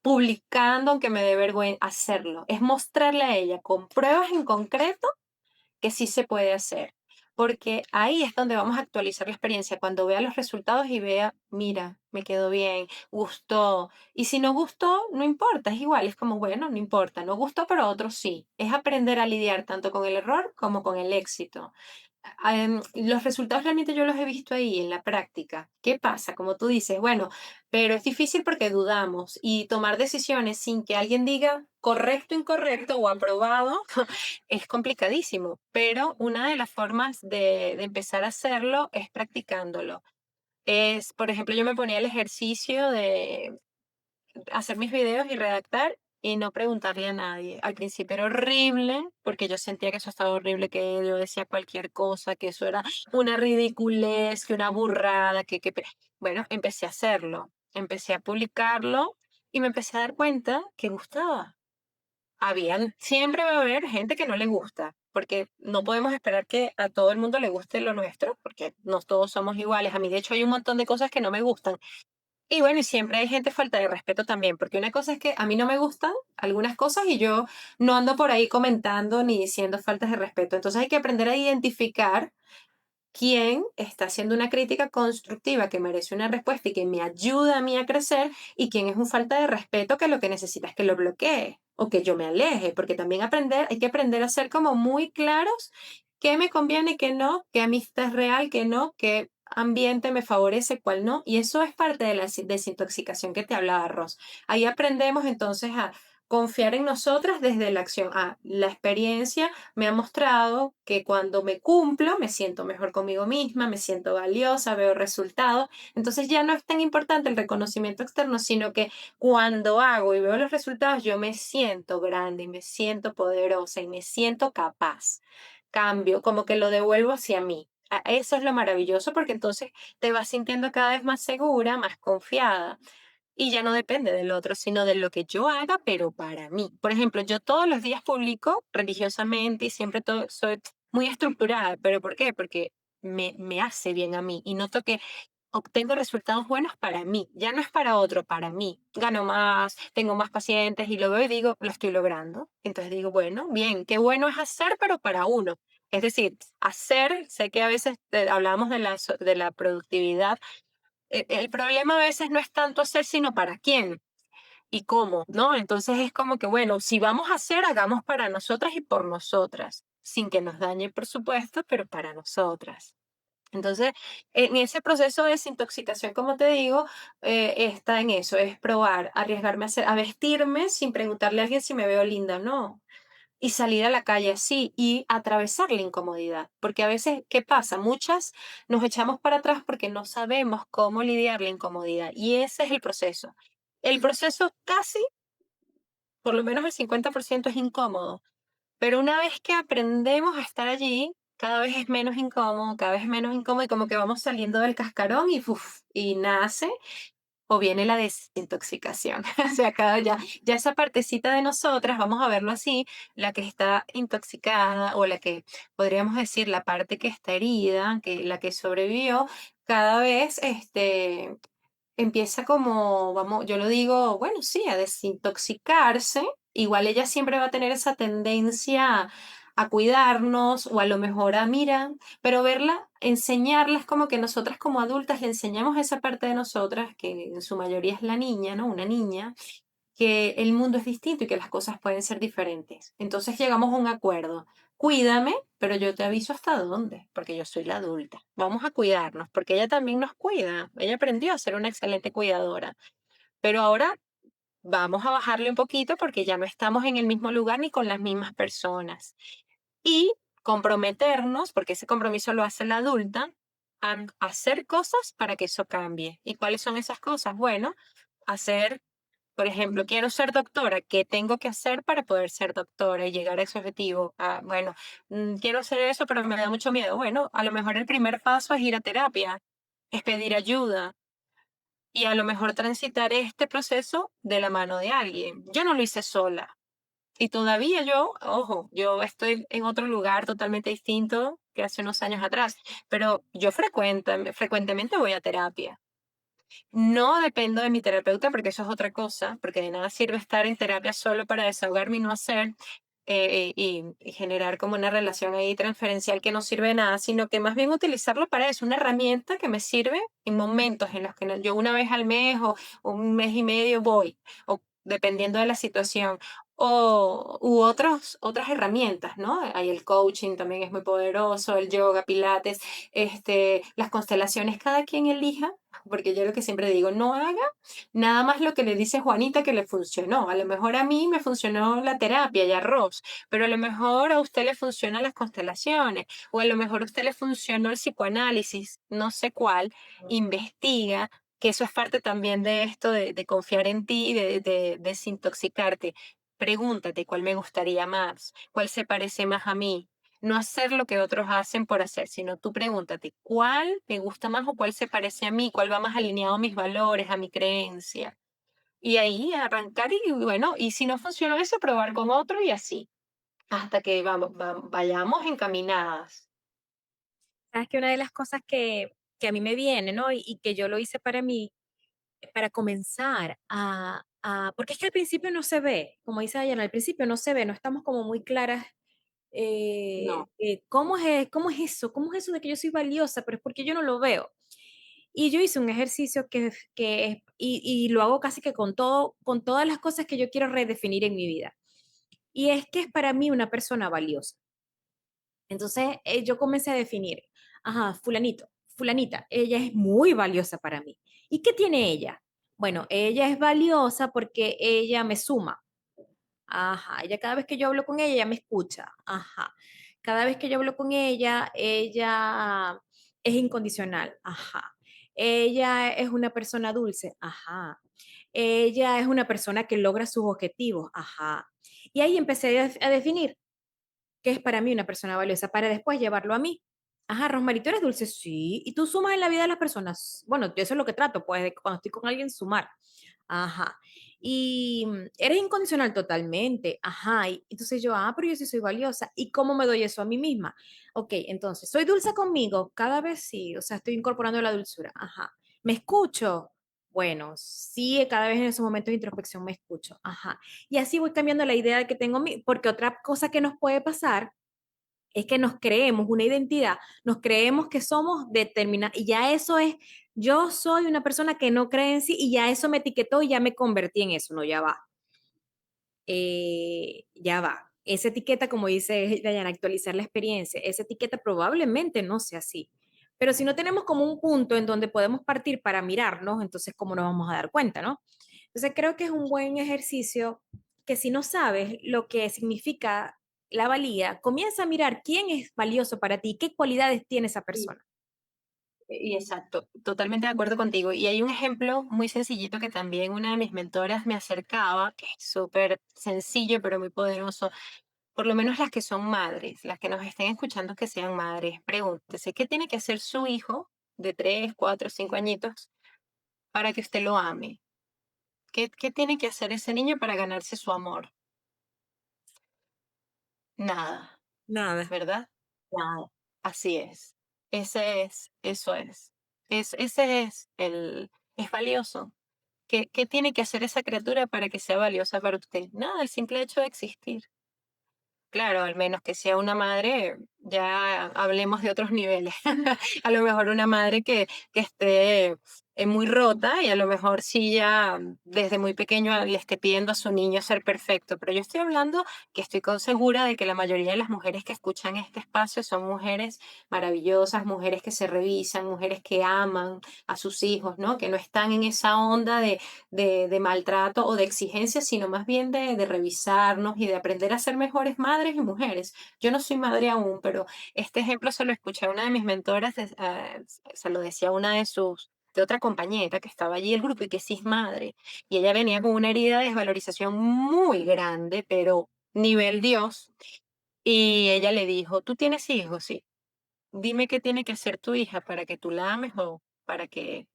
publicando, aunque me dé vergüenza hacerlo. Es mostrarle a ella con pruebas en concreto que sí se puede hacer. Porque ahí es donde vamos a actualizar la experiencia, cuando vea los resultados y vea, mira, me quedó bien, gustó. Y si no gustó, no importa, es igual, es como, bueno, no importa, no gustó, pero otros sí. Es aprender a lidiar tanto con el error como con el éxito. Los resultados realmente yo los he visto ahí en la práctica. ¿Qué pasa? Como tú dices, bueno, pero es difícil porque dudamos y tomar decisiones sin que alguien diga correcto, incorrecto o aprobado es complicadísimo. Pero una de las formas de empezar a hacerlo es practicándolo. Es, por ejemplo, yo me ponía el ejercicio de hacer mis videos y redactar y no preguntarle a nadie. Al principio era horrible, porque yo sentía que eso estaba horrible, que yo decía cualquier cosa, que eso era una ridiculez, que una burrada, bueno, empecé a hacerlo, empecé a publicarlo y me empecé a dar cuenta que gustaba. Siempre va a haber gente que no le gusta, porque no podemos esperar que a todo el mundo le guste lo nuestro, porque no todos somos iguales. A mí, de hecho, hay un montón de cosas que no me gustan. Y bueno, y siempre hay gente falta de respeto también, porque una cosa es que a mí no me gustan algunas cosas y yo no ando por ahí comentando ni diciendo faltas de respeto. Entonces hay que aprender a identificar quién está haciendo una crítica constructiva que merece una respuesta y que me ayuda a mí a crecer y quién es un falta de respeto que lo que necesita es que lo bloquee o que yo me aleje, porque también hay que aprender a ser como muy claros qué me conviene, qué no, qué amistad es real, qué no, qué ambiente me favorece, cuál no. Y eso es parte de la desintoxicación que te hablaba, Ross. Ahí aprendemos entonces a confiar en nosotras desde la acción. La experiencia me ha mostrado que cuando me cumplo, me siento mejor conmigo misma, me siento valiosa, veo resultados. Entonces ya no es tan importante el reconocimiento externo, sino que cuando hago y veo los resultados, yo me siento grande y me siento poderosa y me siento capaz. Cambio, como que lo devuelvo hacia mí. Eso es lo maravilloso porque entonces te vas sintiendo cada vez más segura, más confiada y ya no depende del otro, sino de lo que yo haga, pero para mí. Por ejemplo, yo todos los días publico religiosamente y siempre soy muy estructurada. ¿Pero por qué? Porque me hace bien a mí y noto que obtengo resultados buenos para mí. Ya no es para otro, para mí. Gano más, tengo más pacientes y lo veo y digo, lo estoy logrando. Entonces digo, bueno, bien, qué bueno es hacer, pero para uno. Es decir, hacer, sé que a veces hablamos de de la productividad, el problema a veces no es tanto hacer, sino para quién y cómo, ¿no? Entonces es como que, bueno, si vamos a hacer, hagamos para nosotras y por nosotras, sin que nos dañe, por supuesto, pero para nosotras. Entonces, en ese proceso de desintoxicación, como te digo, está en eso, es probar, arriesgarme a vestirme sin preguntarle a alguien si me veo linda o no. Y salir a la calle así y atravesar la incomodidad. Porque a veces, ¿qué pasa? Muchas nos echamos para atrás porque no sabemos cómo lidiar la incomodidad. Y ese es el proceso. El proceso casi, por lo menos el 50% es incómodo. Pero una vez que aprendemos a estar allí, cada vez es menos incómodo, cada vez es menos incómodo y como que vamos saliendo del cascarón y, ¡fuf! Y nace o viene la desintoxicación. O sea, ya esa partecita de nosotras, vamos a verlo así, la que está intoxicada o la que podríamos decir la parte que está herida, la que sobrevivió, cada vez empieza como, vamos, yo lo digo, bueno, sí, a desintoxicarse. Igual ella siempre va a tener esa tendencia a cuidarnos o a lo mejor a mira, pero verla, enseñarla es como que nosotras como adultas le enseñamos esa parte de nosotras, que en su mayoría es la niña, ¿no? Una niña, que el mundo es distinto y que las cosas pueden ser diferentes. Entonces llegamos a un acuerdo. Cuídame, pero yo te aviso hasta dónde, porque yo soy la adulta. Vamos a cuidarnos, porque ella también nos cuida. Ella aprendió a ser una excelente cuidadora. Pero ahora vamos a bajarle un poquito porque ya no estamos en el mismo lugar ni con las mismas personas. Y comprometernos, porque ese compromiso lo hace la adulta, a hacer cosas para que eso cambie. ¿Y cuáles son esas cosas? Bueno, hacer por ejemplo, quiero ser doctora, ¿qué tengo que hacer para poder ser doctora y llegar a ese objetivo? Bueno, quiero hacer eso, pero me da mucho miedo. Bueno, a lo mejor el primer paso es ir a terapia, es pedir ayuda y a lo mejor transitar este proceso de la mano de alguien. Yo no lo hice sola y todavía ojo, yo estoy en otro lugar totalmente distinto que hace unos años atrás, pero yo frecuentemente voy a terapia. No dependo de mi terapeuta porque eso es otra cosa, porque de nada sirve estar en terapia solo para desahogarme y no hacer y generar como una relación ahí transferencial que no sirve de nada, sino que más bien utilizarlo para eso, una herramienta que me sirve en momentos en los que yo una vez al mes o un mes y medio voy, o dependiendo de la situación. U otras herramientas, ¿no? Hay el coaching también es muy poderoso, el yoga, pilates, las constelaciones, cada quien elija porque yo lo que siempre digo, no haga nada más lo que le dice Juanita que le funcionó. A lo mejor a mí me funcionó la terapia y arroz, pero a lo mejor a usted le funcionan las constelaciones, o a lo mejor a usted le funcionó el psicoanálisis, no sé cuál, investiga. que eso es parte también de esto de confiar en ti y de desintoxicarte. Pregúntate cuál me gustaría más, cuál se parece más a mí. No hacer lo que otros hacen por hacer, sino tú pregúntate cuál me gusta más o cuál se parece a mí, cuál va más alineado a mis valores, a mi creencia. Y ahí arrancar y bueno, y si no funciona eso, probar con otro y así, hasta que vayamos encaminadas. Sabes que una de las cosas que a mí me viene, ¿no? Y que yo lo hice para mí, para comenzar porque es que al principio no se ve, como dice Dayana, al principio no se ve, no estamos como muy claras No. cómo es eso, cómo es eso de que yo soy valiosa, pero es porque yo no lo veo. Y yo hice un ejercicio y lo hago casi que con todo, con todas las cosas que yo quiero redefinir en mi vida. Y es que es para mí una persona valiosa. Entonces, yo comencé a definir, ajá, fulanito, fulanita, ella es muy valiosa para mí. ¿Y qué tiene ella? Bueno, ella es valiosa porque ella me suma. Ajá, ella cada vez que yo hablo con ella me escucha. Ajá. Cada vez que yo hablo con ella es incondicional. Ajá. Ella es una persona dulce. Ajá. Ella es una persona que logra sus objetivos. Ajá. Y ahí empecé a definir qué es para mí una persona valiosa para después llevarlo a mí. Ajá, Rosmary, ¿tú eres dulce? Sí. ¿Y tú sumas en la vida de las personas? Bueno, yo eso es lo que trato, pues, de cuando estoy con alguien, sumar. Ajá. Y eres incondicional totalmente. Ajá. Y entonces yo, pero yo sí soy valiosa. ¿Y cómo me doy eso a mí misma? Ok, entonces, ¿soy dulce conmigo? Cada vez sí. O sea, estoy incorporando la dulzura. Ajá. ¿Me escucho? Bueno, sí, cada vez en esos momentos de introspección me escucho. Ajá. Y así voy cambiando la idea que tengo, porque otra cosa que nos puede pasar es que nos creemos una identidad, nos creemos que somos determinados, y ya eso es, yo soy una persona que no cree en sí, y ya eso me etiquetó y ya me convertí en eso, no, ya va, ya va. Esa etiqueta, como dice Dayana, actualizar la experiencia, esa etiqueta probablemente no sea así. Pero si no tenemos como un punto en donde podemos partir para mirarnos, entonces, ¿cómo nos vamos a dar cuenta, no? Entonces, creo que es un buen ejercicio que si no sabes lo que significa la valía, comienza a mirar quién es valioso para ti, qué cualidades tiene esa Y, persona. y exacto, totalmente de acuerdo contigo. Y hay un ejemplo muy sencillito que también una de mis mentoras me acercaba, que es súper sencillo pero muy poderoso. Por lo menos las que son madres, las que nos estén escuchando que sean madres, pregúntese, ¿qué tiene que hacer su hijo de 3, 4, 5 añitos para que usted lo ame? ¿Qué tiene que hacer ese niño para ganarse su amor? Nada, Nada. ¿verdad? Nada. Así es. Eso es. Ese es es valioso. ¿Qué tiene que hacer esa criatura para que sea valiosa para usted? Nada, el simple hecho de existir. Claro, al menos que sea una madre, ya hablemos de otros niveles. A lo mejor una madre que esté muy rota y a lo mejor sí ya desde muy pequeño le esté pidiendo a su niño ser perfecto. Pero yo estoy hablando que estoy segura de que la mayoría de las mujeres que escuchan este espacio son mujeres maravillosas, mujeres que se revisan, mujeres que aman a sus hijos, ¿no? Que no están en esa onda de maltrato o de exigencia, sino más bien de revisarnos y de aprender a ser mejores madres y mujeres. Yo no soy madre aún, pero este ejemplo se lo escuché a una de mis mentoras, se lo decía a una de otra compañera que estaba allí el grupo y que sí es madre. Y ella venía con una herida de desvalorización muy grande, pero nivel Dios. Y ella le dijo, ¿tú tienes hijos? Sí. Dime qué tiene que hacer tu hija para que tú la ames o para que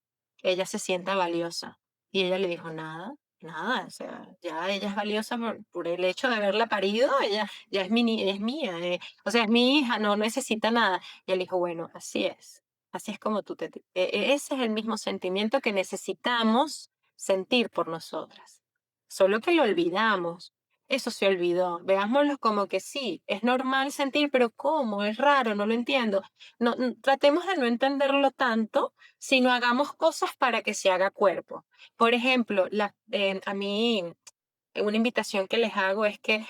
ella se sienta valiosa. Y ella le dijo, nada, nada, o sea, ya ella es valiosa por el hecho de haberla parido, ella ya es, es mía, o sea, es mi hija, no necesita nada. Y él dijo, bueno, así es como tú ese es el mismo sentimiento que necesitamos sentir por nosotras, solo que lo olvidamos. Eso se olvidó. Veámoslo como que sí, es normal sentir, pero ¿cómo? Es raro, no lo entiendo. No, tratemos de no entenderlo tanto, sino hagamos cosas para que se haga cuerpo. Por ejemplo, a mí una invitación que les hago es que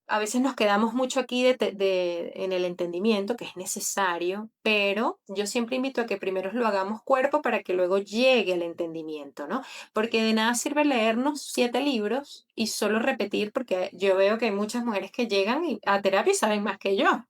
a veces nos quedamos mucho aquí en el entendimiento, que es necesario, pero yo siempre invito a que primero lo hagamos cuerpo para que luego llegue el entendimiento, ¿no? Porque de nada sirve leernos 7 libros y solo repetir, porque yo veo que hay muchas mujeres que llegan a terapia y saben más que yo.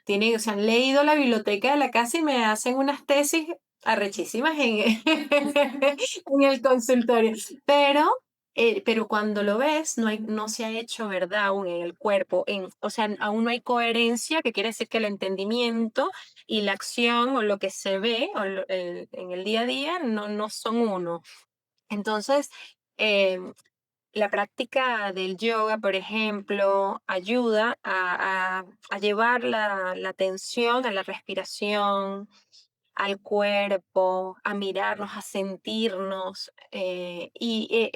Tienen, o sea, han leído la biblioteca de la casa y me hacen unas tesis arrechísimas en en el consultorio. Pero cuando lo ves, no se ha hecho verdad aún en el cuerpo, o sea, aún no hay coherencia, que quiere decir que el entendimiento y la acción o lo que se ve en el día a día no son uno. Entonces, em, la práctica del yoga, por ejemplo, ayuda a llevar la atención a la respiración, al cuerpo, a mirarnos, a sentirnos, y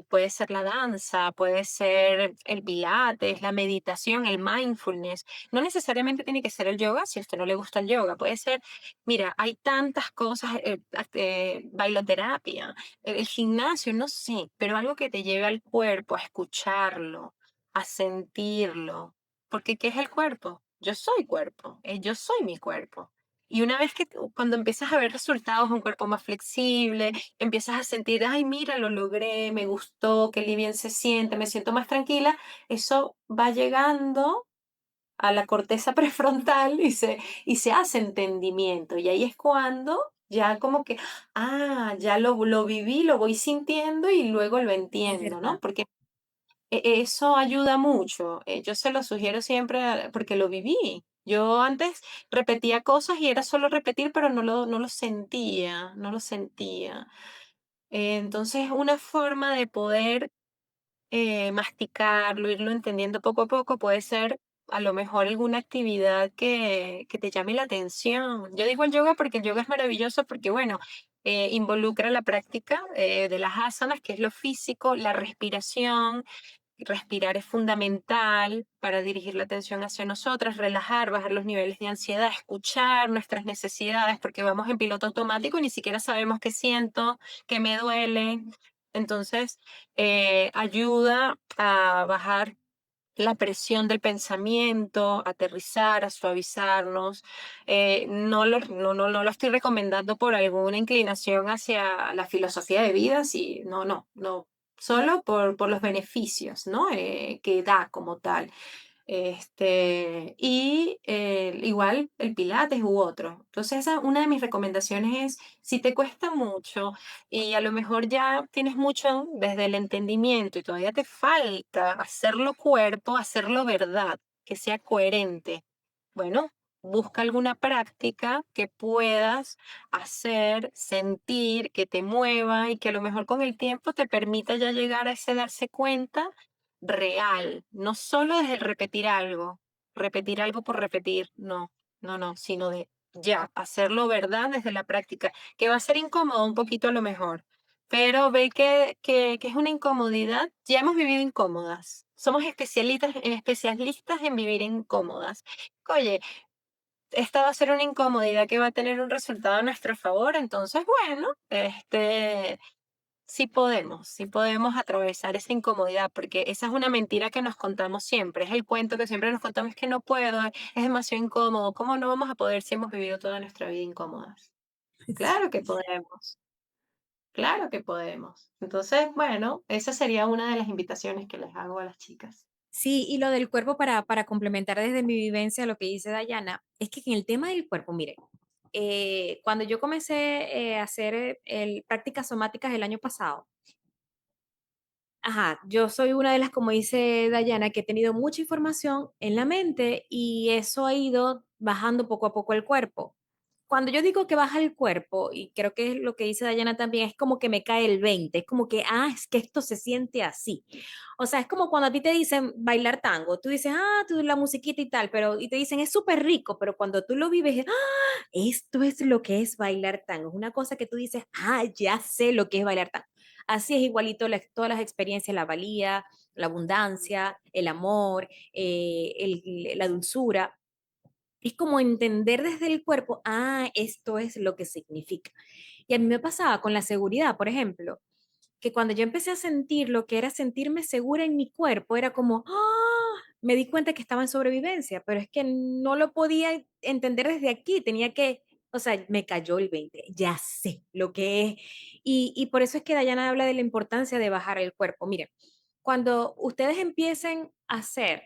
puede ser la danza, puede ser el pilates, la meditación, el mindfulness. No necesariamente tiene que ser el yoga si a usted no le gusta el yoga. Puede ser, mira, hay tantas cosas, bailoterapia, el gimnasio, no sé, pero algo que te lleve al cuerpo, a escucharlo, a sentirlo. Porque ¿qué es el cuerpo? Yo soy cuerpo, yo soy mi cuerpo. Y una vez que cuando empiezas a ver resultados, un cuerpo más flexible, empiezas a sentir, ay, mira, lo logré, me gustó, qué bien se siente, me siento más tranquila, eso va llegando a la corteza prefrontal y se hace entendimiento. Y ahí es cuando ya como que, ya lo viví, lo voy sintiendo y luego lo Es entiendo, ¿no? verdad. Porque eso ayuda mucho. Yo se lo sugiero siempre porque lo viví. Yo antes repetía cosas y era solo repetir, pero no lo sentía, no lo sentía. Entonces, una forma de poder masticarlo, irlo entendiendo poco a poco, puede ser a lo mejor alguna actividad que te llame la atención. Yo digo el yoga porque el yoga es maravilloso porque, bueno, involucra la práctica de las asanas, que es lo físico, la respiración. Respirar es fundamental para dirigir la atención hacia nosotras, relajar, bajar los niveles de ansiedad, escuchar nuestras necesidades, porque vamos en piloto automático y ni siquiera sabemos qué siento, qué me duele. Entonces, ayuda a bajar la presión del pensamiento, aterrizar, a suavizarnos. No lo estoy recomendando por alguna inclinación hacia la filosofía de vida, sí, no, solo por los beneficios, ¿no? Que da como tal. Igual el Pilates u otro. Entonces, una de mis recomendaciones es, si te cuesta mucho y a lo mejor ya tienes mucho desde el entendimiento y todavía te falta hacerlo cuerpo, hacerlo verdad, que sea coherente. Bueno, busca alguna práctica que puedas hacer, sentir, que te mueva y que a lo mejor con el tiempo te permita ya llegar a ese darse cuenta real, no solo desde el repetir algo por repetir, no, sino de ya, hacerlo verdad desde la práctica, que va a ser incómodo un poquito a lo mejor, pero ve que es una incomodidad, ya hemos vivido incómodas, somos especialistas en vivir incómodas. Oye, esta va a ser una incomodidad que va a tener un resultado a nuestro favor, entonces, bueno, sí podemos atravesar esa incomodidad, porque esa es una mentira que nos contamos siempre, es el cuento que siempre nos contamos, que no puedo, es demasiado incómodo, ¿cómo no vamos a poder si hemos vivido toda nuestra vida incómodas? Sí. Claro que podemos, claro que podemos. Entonces, bueno, esa sería una de las invitaciones que les hago a las chicas. Sí, y lo del cuerpo para complementar desde mi vivencia lo que dice Dayana, es que en el tema del cuerpo, mire, cuando yo comencé a hacer prácticas somáticas el año pasado, ajá, yo soy una de las, como dice Dayana, que he tenido mucha información en la mente y eso ha ido bajando poco a poco el cuerpo. Cuando yo digo que baja el cuerpo, y creo que es lo que dice Dayana también, es como que me cae el 20, es como que, es que esto se siente así. O sea, es como cuando a ti te dicen bailar tango, tú dices, tú la musiquita y tal, pero, y te dicen, es súper rico, pero cuando tú lo vives, esto es lo que es bailar tango. Es una cosa que tú dices, ya sé lo que es bailar tango. Así es igualito todas las experiencias, la valía, la abundancia, el amor, la dulzura. Es como entender desde el cuerpo, esto es lo que significa. Y a mí me pasaba con la seguridad, por ejemplo, que cuando yo empecé a sentir lo que era sentirme segura en mi cuerpo, era como, me di cuenta que estaba en sobrevivencia, pero es que no lo podía entender desde aquí, tenía que, o sea, me cayó el 20, ya sé lo que es. Y por eso es que Dayana habla de la importancia de bajar el cuerpo. Miren, cuando ustedes empiecen a hacer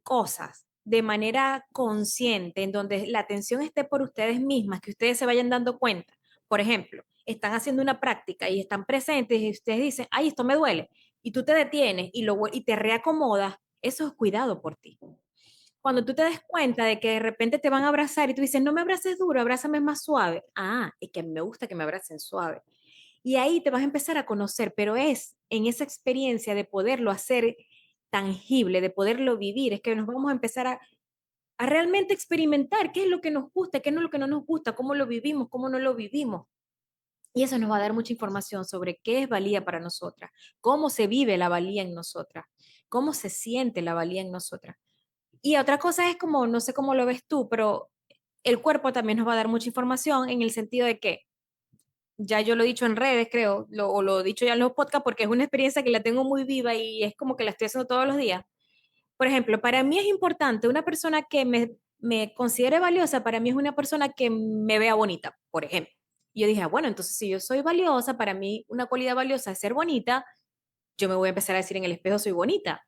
cosas de manera consciente, en donde la atención esté por ustedes mismas, que ustedes se vayan dando cuenta, Por ejemplo, están haciendo una práctica y están presentes y ustedes dicen, ay, esto me duele, y tú te detienes y te reacomodas, eso es cuidado por ti. Cuando tú te des cuenta de que de repente te van a abrazar y tú dices, no me abraces duro, abrázame más suave. Ah, es que a mí me gusta que me abracen suave. Y ahí te vas a empezar a conocer, pero es en esa experiencia de poderlo hacer tangible, de poderlo vivir, es que nos vamos a empezar a realmente experimentar qué es lo que nos gusta, qué es lo que no nos gusta, cómo lo vivimos, cómo no lo vivimos. Y eso nos va a dar mucha información sobre qué es valía para nosotras, cómo se vive la valía en nosotras, cómo se siente la valía en nosotras. Y otra cosa es como, no sé cómo lo ves tú, pero el cuerpo también nos va a dar mucha información en el sentido de que, ya yo lo he dicho en redes, creo, o lo he dicho ya en los podcasts, porque es una experiencia que la tengo muy viva y es como que la estoy haciendo todos los días. Por ejemplo, para mí es importante una persona que me considere valiosa, para mí es una persona que me vea bonita, por ejemplo. Y yo dije, ah, bueno, entonces si yo soy valiosa, para mí una cualidad valiosa es ser bonita, yo me voy a empezar a decir en el espejo soy bonita.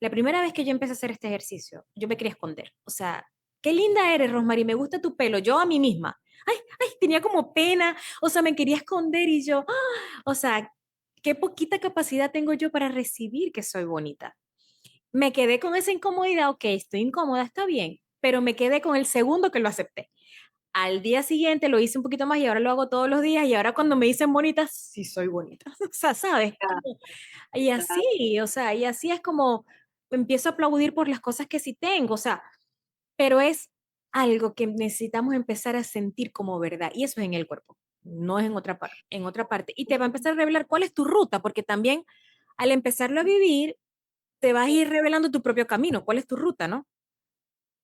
La primera vez que yo empecé a hacer este ejercicio, yo me quería esconder. O sea, qué linda eres, Rosmary, me gusta tu pelo. Yo a mí misma. Ay, tenía como pena. O sea, me quería esconder y yo, o sea, qué poquita capacidad tengo yo para recibir que soy bonita. Me quedé con esa incomodidad, ok, estoy incómoda, está bien, pero me quedé con el segundo que lo acepté. Al día siguiente lo hice un poquito más y ahora lo hago todos los días y ahora cuando me dicen bonita, sí soy bonita. O sea, ¿sabes? Como, y así, o sea, y así es como empiezo a aplaudir por las cosas que sí tengo, o sea, pero es algo que necesitamos empezar a sentir como verdad y eso es en el cuerpo, no es en otra parte. Y te va a empezar a revelar cuál es tu ruta, porque también al empezarlo a vivir, te vas a ir revelando tu propio camino, cuál es tu ruta, ¿no?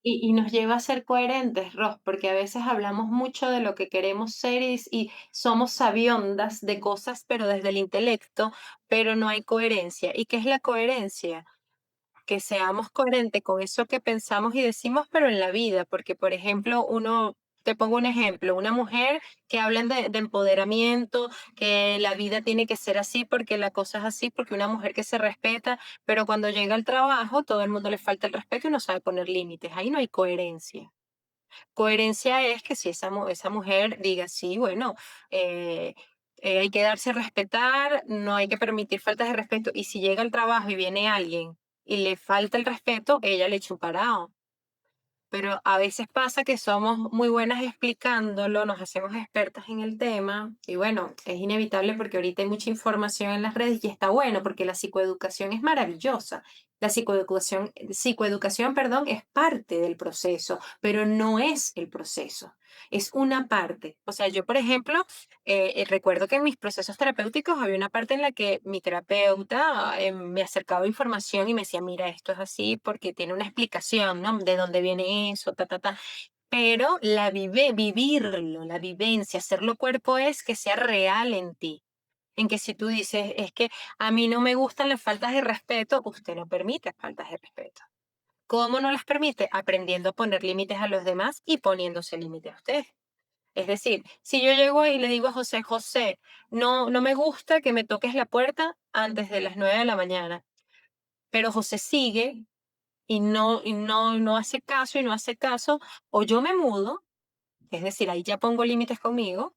Y nos lleva a ser coherentes, Ros, porque a veces hablamos mucho de lo que queremos ser y somos sabiondas de cosas, pero desde el intelecto, pero no hay coherencia. ¿Y qué es la coherencia? Que seamos coherentes con eso que pensamos y decimos, pero en la vida, porque por ejemplo, te pongo un ejemplo, una mujer que hablan de empoderamiento, que la vida tiene que ser así porque la cosa es así, porque una mujer que se respeta, pero cuando llega al trabajo todo el mundo le falta el respeto y no sabe poner límites, ahí no hay coherencia. Coherencia es que si esa mujer diga, sí, bueno, eh, hay que darse a respetar, no hay que permitir faltas de respeto. Y si llega al trabajo y viene alguien y le falta el respeto, ella le echa un parado. Pero a veces pasa que somos muy buenas explicándolo, nos hacemos expertas en el tema y bueno, es inevitable porque ahorita hay mucha información en las redes y está bueno porque la psicoeducación es maravillosa. La psicoeducación, perdón, es parte del proceso, pero no es el proceso, es una parte. O sea, yo, por ejemplo, recuerdo que en mis procesos terapéuticos había una parte en la que mi terapeuta me acercaba información y me decía, mira, esto es así porque tiene una explicación, ¿no? De dónde viene eso, ta, ta, ta. Pero vivirlo, la vivencia, hacerlo cuerpo es que sea real en ti. En que si tú dices, es que a mí no me gustan las faltas de respeto, usted no permite faltas de respeto. ¿Cómo no las permite? Aprendiendo a poner límites a los demás y poniéndose límites a usted. Es decir, si yo llego y le digo a José, José, no me gusta que me toques la puerta antes de las 9 de la mañana, pero José sigue no hace caso y no hace caso, o yo me mudo, es decir, ahí ya pongo límites conmigo,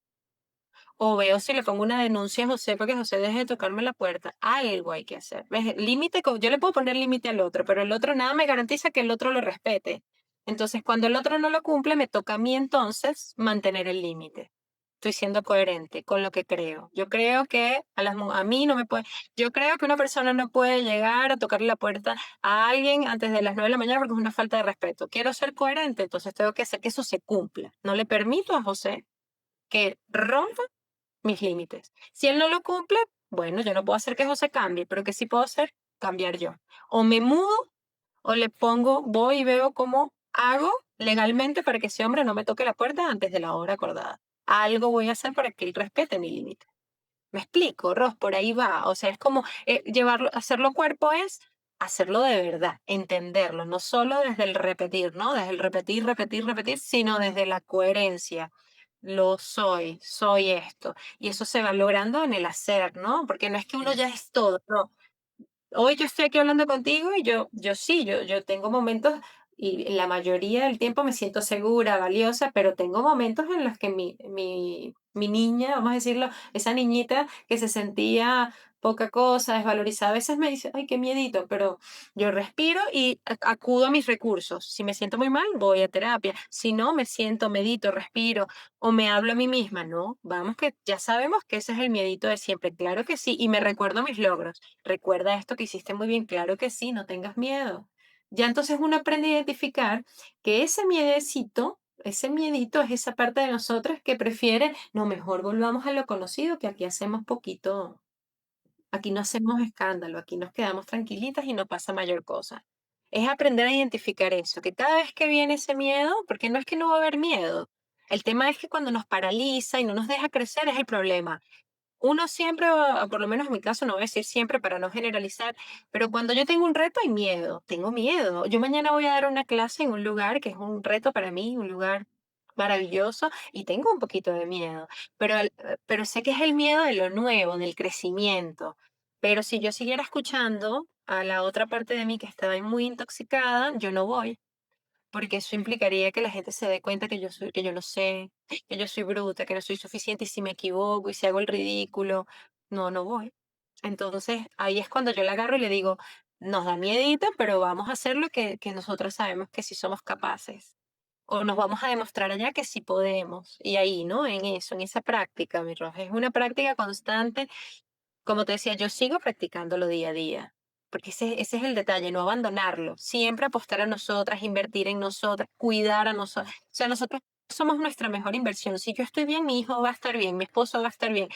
o veo si le pongo una denuncia a José para que José deje de tocarme la puerta. Algo hay que hacer. ¿Ves? Yo le puedo poner límite al otro, pero el otro nada me garantiza que el otro lo respete. Entonces, cuando el otro no lo cumple, me toca a mí entonces mantener el límite. Estoy siendo coherente con lo que creo. Yo creo que a mí no me puede, yo creo que una persona no puede llegar a tocarle la puerta a alguien antes de las 9 de la mañana porque es una falta de respeto. Quiero ser coherente, entonces tengo que hacer que eso se cumpla. No le permito a José que rompa mis límites. Si él no lo cumple, bueno, yo no puedo hacer que José cambie, pero que sí puedo hacer, cambiar yo. O me mudo o le pongo, voy y veo cómo hago legalmente para que ese hombre no me toque la puerta antes de la hora acordada. Algo voy a hacer para que él respete mi límite. Me explico, Ros, por ahí va. O sea, es como hacerlo cuerpo es hacerlo de verdad, entenderlo, no solo desde el repetir, ¿no? Desde el repetir, repetir, repetir, sino desde la coherencia. Lo soy esto. Y eso se va logrando en el hacer, ¿no? Porque no es que uno ya es todo, no. Hoy yo estoy aquí hablando contigo y yo sí, yo tengo momentos y la mayoría del tiempo me siento segura, valiosa, pero tengo momentos en los que mi niña, vamos a decirlo, esa niñita que se sentía poca cosa, desvalorizada, a veces me dice, ay, qué miedito, pero yo respiro y acudo a mis recursos. Si me siento muy mal, voy a terapia. Si no, me siento, medito, respiro o me hablo a mí misma. No, vamos que ya sabemos que ese es el miedito de siempre. Claro que sí. Y me recuerdo mis logros. Recuerda esto que hiciste muy bien. Claro que sí, no tengas miedo. Ya entonces uno aprende a identificar que ese miedito es esa parte de nosotras que prefiere, no, mejor volvamos a lo conocido, que aquí hacemos poquito, aquí no hacemos escándalo, aquí nos quedamos tranquilitas y no pasa mayor cosa. Es aprender a identificar eso, que cada vez que viene ese miedo, porque no es que no va a haber miedo, el tema es que cuando nos paraliza y no nos deja crecer es el problema. Uno siempre, o por lo menos en mi caso, no voy a decir siempre para no generalizar, pero cuando yo tengo un reto hay miedo, tengo miedo. Yo mañana voy a dar una clase en un lugar que es un reto para mí, un lugar maravilloso, y tengo un poquito de miedo, pero sé que es el miedo de lo nuevo, del crecimiento. Pero si yo siguiera escuchando a la otra parte de mí que estaba muy intoxicada, yo no voy porque eso implicaría que la gente se dé cuenta que yo no sé, que yo soy bruta, que no soy suficiente y si me equivoco y si hago el ridículo, no, no voy. Entonces ahí es cuando yo la agarro y le digo, nos da miedito, pero vamos a hacer lo que nosotros sabemos que sí somos capaces. O nos vamos a demostrar allá que sí podemos. Y ahí, ¿no? En eso, en esa práctica, mi Roja. Es una práctica constante como te decía, yo sigo practicándolo día a día, porque ese es el detalle, no abandonarlo, siempre apostar a nosotras, invertir en nosotras, cuidar a nosotras. O sea, nosotros somos nuestra mejor inversión. Si yo estoy bien, mi hijo va a estar bien, mi esposo va a estar bien.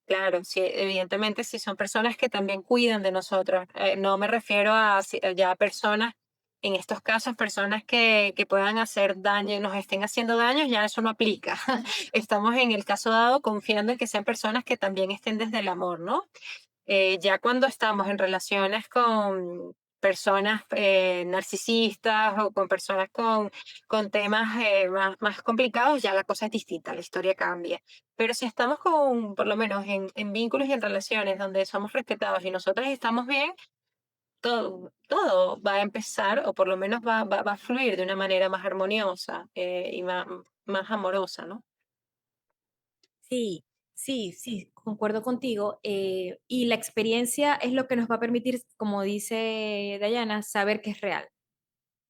Claro, sí, evidentemente, si son personas que también cuidan de nosotros. No me refiero a ya personas, en estos casos, personas que puedan hacer daño, nos estén haciendo daño, ya eso no aplica. Estamos en el caso dado confiando en que sean personas que también estén desde el amor, ¿no? Ya cuando estamos en relaciones con personas narcisistas o con personas con temas más complicados, ya la cosa es distinta, la historia cambia. Pero si estamos con, por lo menos en vínculos y en relaciones donde somos respetados y nosotras estamos bien, todo va a empezar, o por lo menos va a fluir de una manera más armoniosa y más amorosa, ¿no? Sí, sí, sí, concuerdo contigo. Y la experiencia es lo que nos va a permitir, como dice Dayana, saber que es real.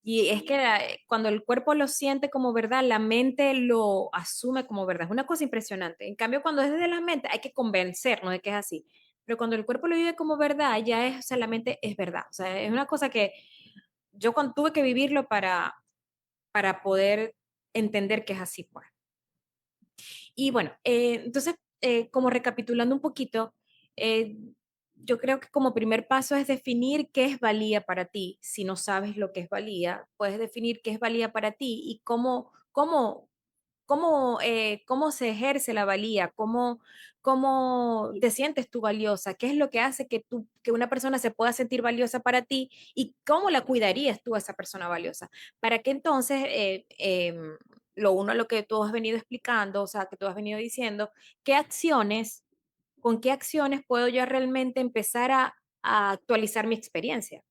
Y es que cuando el cuerpo lo siente como verdad, la mente lo asume como verdad. Es una cosa impresionante. En cambio, cuando es desde la mente, hay que convencernos de que es así. Pero cuando el cuerpo lo vive como verdad, ya es, o sea, la mente es verdad. O sea, es una cosa que yo cuando tuve que vivirlo para poder entender que es así, pues. Y bueno, entonces, como recapitulando un poquito, eh, yo creo que como primer paso es definir qué es valía para ti. Si no sabes lo que es valía, puedes definir qué es valía para ti y cómo se ejerce la valía, cómo te sientes tú valiosa, qué es lo que hace que una persona se pueda sentir valiosa para ti y cómo la cuidarías tú a esa persona valiosa. Para que entonces, lo uno a lo que tú has venido explicando, o sea, que tú has venido diciendo, qué acciones, con qué acciones puedo yo realmente empezar a actualizar mi experiencia.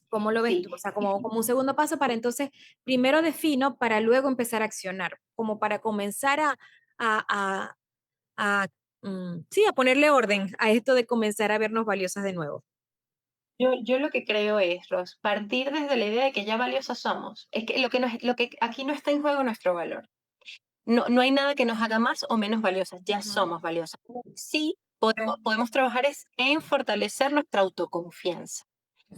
¿Cómo lo ves Sí. tú? O sea, como un segundo paso para entonces, primero defino para luego empezar a accionar, como para comenzar a, a, sí, a ponerle orden a esto de comenzar a vernos valiosas de nuevo. Yo lo que creo es, Ros, partir desde la idea de que ya valiosas somos. Es que lo que aquí no está en juego nuestro valor. No hay nada que nos haga más o menos valiosas, ya Ujú. somos valiosas. Sí, podemos trabajar es en fortalecer nuestra autoconfianza.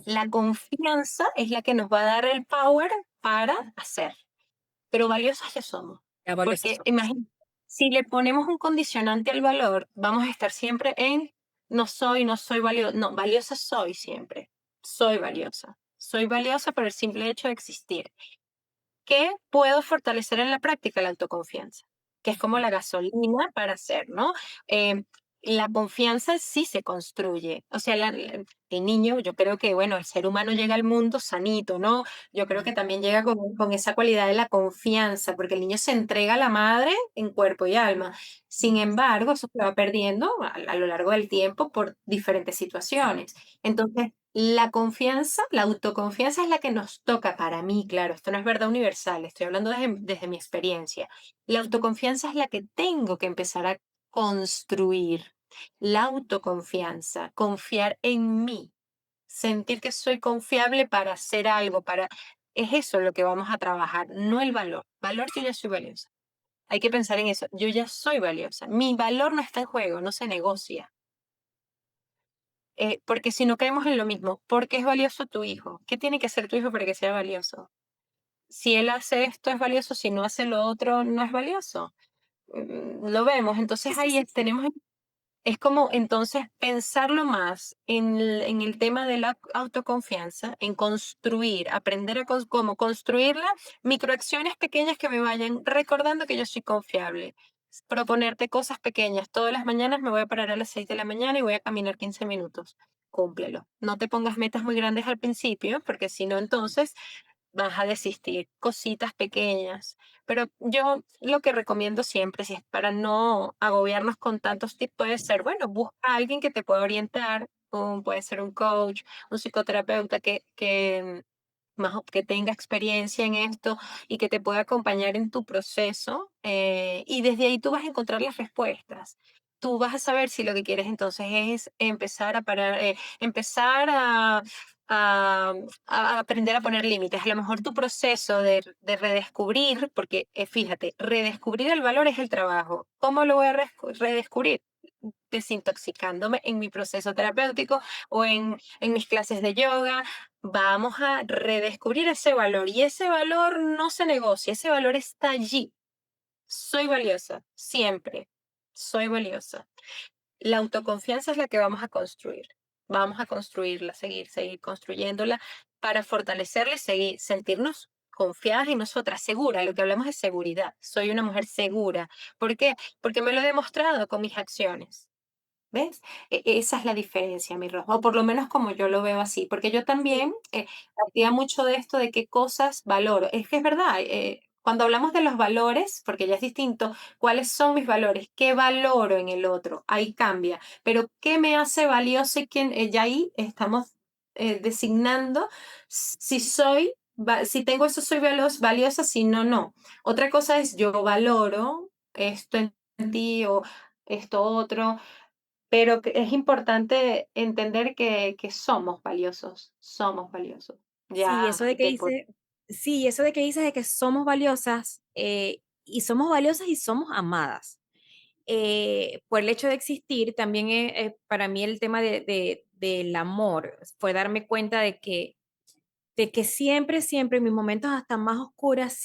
La confianza es la que nos va a dar el power para hacer, pero valiosas ya somos. Ya valiosas Porque somos. imagínate, si le ponemos un condicionante al valor, vamos a estar siempre en no soy valiosa, no, valiosa soy siempre, soy valiosa. Soy valiosa por el simple hecho de existir. ¿Qué puedo fortalecer en la práctica? La autoconfianza, que es como la gasolina para hacer, ¿no? Eh, la confianza sí se construye. O sea, el niño, yo creo que, bueno, el ser humano llega al mundo sanito, ¿no? Yo creo que también llega con esa cualidad de la confianza, porque el niño se entrega a la madre en cuerpo y alma. Sin embargo, eso se va perdiendo a lo largo del tiempo por diferentes situaciones. Entonces, La confianza, la autoconfianza es la que nos toca para mí, claro, esto no es verdad universal, estoy hablando desde mi experiencia. La autoconfianza es la que tengo que empezar a construir. La autoconfianza, confiar en mí, sentir que soy confiable para hacer algo, para... Es eso lo que vamos a trabajar, no el valor. Valor, yo ya soy valiosa. Hay que pensar en eso, yo ya soy valiosa. Mi valor no está en juego, no se negocia. Porque si no caemos en lo mismo, ¿por qué es valioso tu hijo? ¿Qué tiene que hacer tu hijo para que sea valioso? Si él hace esto es valioso, si no hace lo otro no es valioso. Lo vemos, Sí, entonces sí, sí, sí. tenemos, es como entonces pensarlo más en el tema de la autoconfianza, en construir, aprender a cómo construirla, microacciones pequeñas que me vayan recordando que yo soy confiable. Proponerte cosas pequeñas. Todas las mañanas me voy a parar a las 6 de la mañana y voy a caminar 15 minutos. Cúmplelo. No te pongas metas muy grandes al principio, porque si no, entonces vas a desistir. Cositas pequeñas. Pero yo lo que recomiendo siempre, si es para no agobiarnos con tantos tips, puede ser, bueno, busca a alguien que te pueda orientar, puede ser un coach, un psicoterapeuta que tenga experiencia en esto y que te pueda acompañar en tu proceso, y desde ahí tú vas a encontrar las respuestas. Tú vas a saber si lo que quieres entonces es empezar a parar, empezar a, a aprender a poner límites. A lo mejor tu proceso de redescubrir, porque fíjate, redescubrir el valor es el trabajo. ¿Cómo lo voy a redescubrir? Desintoxicándome en mi proceso terapéutico o en mis clases de yoga. Vamos a redescubrir ese valor y ese valor no se negocia, ese valor está allí. Soy valiosa, siempre. Soy valiosa. La autoconfianza es la que vamos a construir. Vamos a construirla, seguir construyéndola para fortalecerla y seguir, sentirnos confiadas en nosotras, seguras. Lo que hablamos es seguridad. Soy una mujer segura. ¿Por qué? Porque me lo he demostrado con mis acciones. ¿Ves? Esa es la diferencia, mi Rosa, o por lo menos como yo lo veo así, porque yo Sí, también partía mucho de esto de qué cosas valoro. Es que es verdad, cuando hablamos de los valores, porque ya es distinto, ¿cuáles son mis valores? ¿Qué valoro en el otro? Ahí cambia, pero ¿qué me hace valioso y quién? Ya ahí estamos designando si soy, si tengo eso soy valiosa, si no, no. Otra cosa es yo valoro esto en ti o esto otro, pero que es importante entender que somos valiosos. sí, Ya de por eso de que dices de que somos valiosas, y somos valiosas y somos amadas. Por el hecho de existir, también para mí el tema del amor fue darme cuenta de que siempre, siempre en mis momentos hasta más oscuras,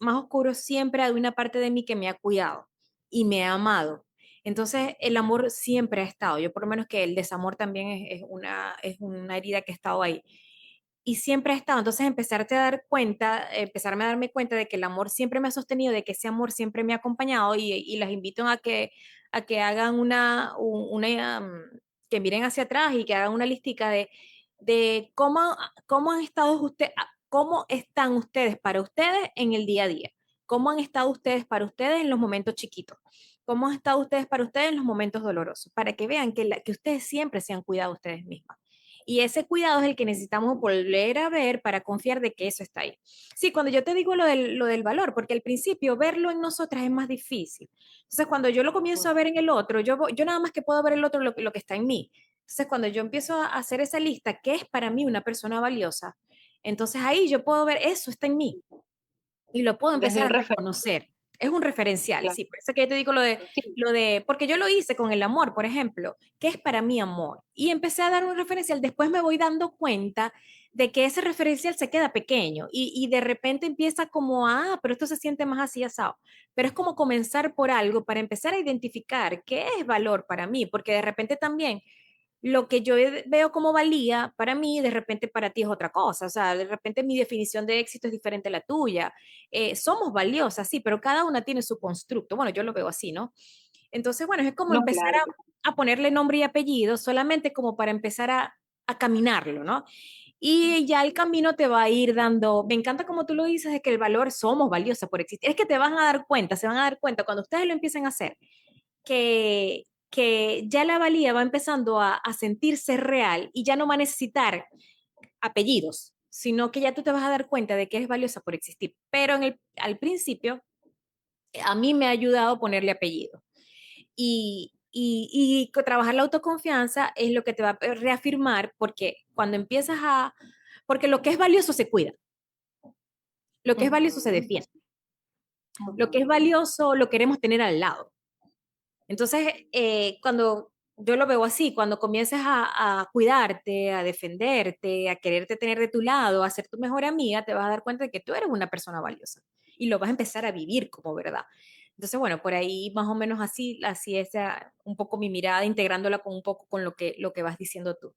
más oscuros, siempre hay una parte de mí que me ha cuidado y me ha amado. Entonces, el amor siempre ha estado. Yo por lo menos que el desamor también es una herida que ha estado ahí. Y siempre ha estado. Entonces, empezarme a darme cuenta de que el amor siempre me ha sostenido, de que ese amor siempre me ha acompañado y las invito a que hagan que miren hacia atrás y que hagan una listica de cómo han estado cómo están ustedes para ustedes en el día a día, cómo han estado ustedes para ustedes en los momentos chiquitos, cómo han estado ustedes para ustedes en los momentos dolorosos, para que vean que ustedes siempre se han cuidado ustedes mismas. Y ese cuidado es el que necesitamos volver a ver para confiar de que eso está ahí. Sí, cuando yo te digo lo del valor, porque al principio verlo en nosotras es más difícil. Entonces, cuando yo lo comienzo a ver en el otro, yo nada más que puedo ver el otro lo que está en mí. Entonces, cuando yo empiezo a hacer esa lista, ¿qué es para mí una persona valiosa? Entonces ahí yo puedo ver eso está en mí y lo puedo desde empezar un a referente, reconocer. Es un referencial, claro. sí, por eso que yo te digo Sí, porque yo lo hice con el amor, por ejemplo, ¿qué es para mí amor? Y empecé a dar un referencial, después me voy dando cuenta de que ese referencial se queda pequeño y de repente empieza como, pero esto se siente más así asado. Pero es como comenzar por algo para empezar a identificar qué es valor para mí, porque de repente también lo que yo veo como valía para mí, de repente para ti es otra cosa. O sea, de repente mi definición de éxito es diferente a la tuya. Somos valiosas, sí, pero cada una tiene su constructo. Bueno, yo lo veo así, ¿no? Entonces, bueno, es como no, empezar claro. a ponerle nombre y apellido solamente como para empezar a caminarlo, ¿no? Y ya el camino te va a ir dando, me encanta como tú lo dices, de que el valor somos valiosas por existir. Es que te van a dar cuenta, se van a dar cuenta cuando ustedes lo empiecen a hacer, que que ya la valía va empezando a sentirse real y ya no va a necesitar apellidos, sino que ya tú te vas a dar cuenta de que es valiosa por existir. Pero al principio, a mí me ha ayudado a ponerle apellido. Y trabajar la autoconfianza es lo que te va a reafirmar porque cuando empiezas a, porque lo que es valioso se cuida, lo que es valioso se Ujú, defiende, lo que es ujú. valioso lo queremos tener al lado. Entonces, cuando yo lo veo así, cuando comiences a cuidarte, a defenderte, a quererte tener de tu lado, a ser tu mejor amiga, te vas a dar cuenta de que tú eres una persona valiosa y lo vas a empezar a vivir como verdad. Entonces, bueno, por ahí más o menos así es un poco mi mirada, integrándola con un poco con lo que vas diciendo tú.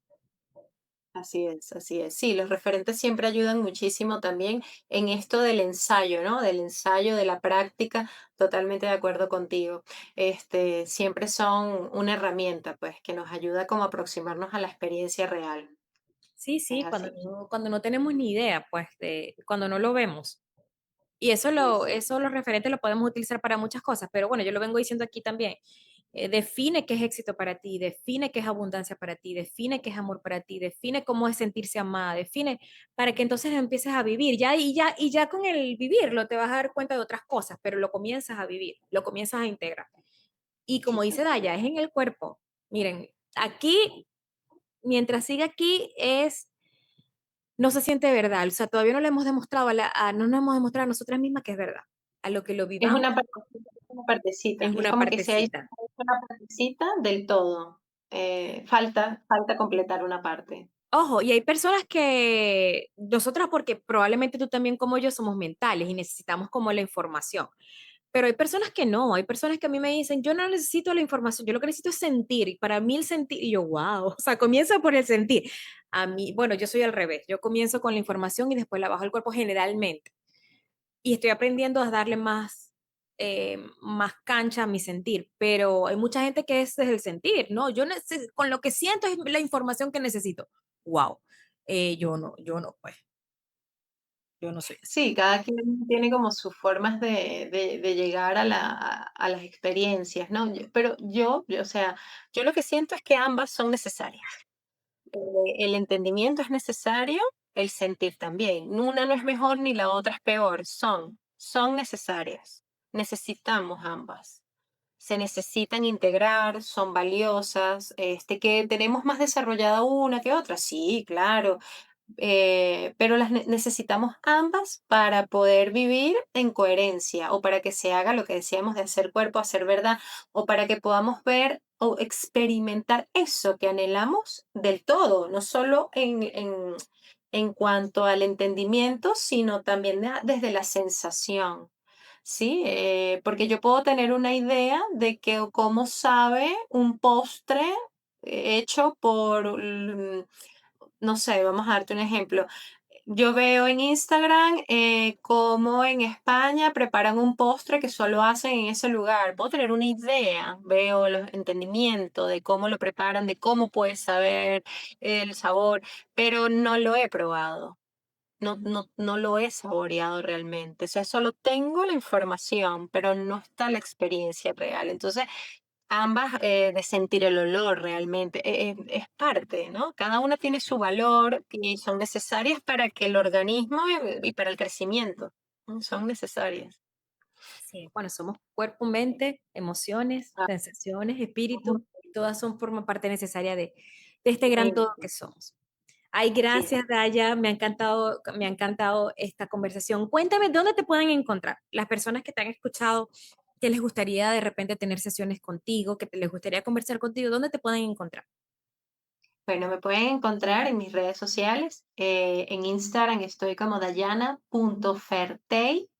Así es, así es. Sí, los referentes siempre ayudan muchísimo también en esto del ensayo, ¿no? Del ensayo, de la práctica, totalmente de acuerdo contigo. Siempre son una herramienta, pues, que nos ayuda como a aproximarnos a la experiencia real. Sí, Es sí, así. cuando no tenemos ni idea, pues, cuando no lo vemos. Y eso los referentes lo podemos utilizar para muchas cosas, pero bueno, yo lo vengo diciendo aquí también. Define qué es éxito para ti, define qué es abundancia para ti, define qué es amor para ti, define cómo es sentirse amada, define para que entonces empieces a vivir. Y ya con el vivirlo te vas a dar cuenta de otras cosas, pero lo comienzas a vivir, lo comienzas a integrar. Y como dice Así Daya, es. es en el cuerpo. Miren, aquí, mientras siga aquí, no se siente verdad. O sea, todavía no le hemos demostrado no nos hemos demostrado a nosotras mismas que es verdad. A lo que lo Es vivamos una partecita, es una partecita. es Es una como que se ha hecho partecita. una partecita del todo. Falta completar una parte. Ojo, y hay personas que nosotras, porque probablemente tú también como yo somos mentales y necesitamos como la información, pero hay personas que no, hay personas que a mí me dicen, yo no necesito la información, yo lo que necesito es sentir, y para mí el sentir, y yo, wow, o sea, comienza por el sentir. A mí, bueno, yo soy al revés, yo comienzo con la información y después la bajo al cuerpo generalmente, y estoy aprendiendo a darle más cancha a mi sentir, pero hay mucha gente que ese es el sentir, ¿no? Con lo que siento es la información que necesito. Wow. Yo no, pues, yo no soy así. Sí, cada quien tiene como sus formas de llegar a a las experiencias, ¿no? Pero o sea, yo lo que siento es que ambas son necesarias. El entendimiento es necesario, el sentir también. Una no es mejor ni la otra es peor, son necesarias. Necesitamos ambas. Se necesitan integrar, son valiosas, que tenemos más desarrollada una que otra, sí, claro, pero las necesitamos ambas para poder vivir en coherencia o para que se haga lo que decíamos de hacer cuerpo, hacer verdad, o para que podamos ver o experimentar eso que anhelamos del todo, no solo en cuanto al entendimiento, sino también desde la sensación. Sí, porque yo puedo tener una idea de que o cómo sabe un postre hecho por, no sé, vamos a darte un ejemplo. Yo veo en Instagram cómo en España preparan un postre que solo hacen en ese lugar. Puedo tener una idea, veo el entendimiento de cómo lo preparan, de cómo puede saber el sabor, pero no lo he probado. No lo he saboreado realmente. O sea, solo tengo la información, pero no está la experiencia real. Entonces, ambas de sentir el olor realmente es parte, ¿no? Cada una tiene su valor y son necesarias para que el organismo y para el crecimiento. Son necesarias. Sí, bueno, somos cuerpo, mente, emociones, Ah, sensaciones, espíritu, y todas forman parte necesaria de este gran todo que somos. Ay, sí. gracias, Daya, me ha encantado esta conversación. Cuéntame, ¿dónde te pueden encontrar? Las personas que te han escuchado, que les gustaría de repente tener sesiones contigo, les gustaría conversar contigo, ¿dónde te pueden encontrar? Bueno, me pueden encontrar en mis redes sociales. En Instagram estoy como dayana.fertey.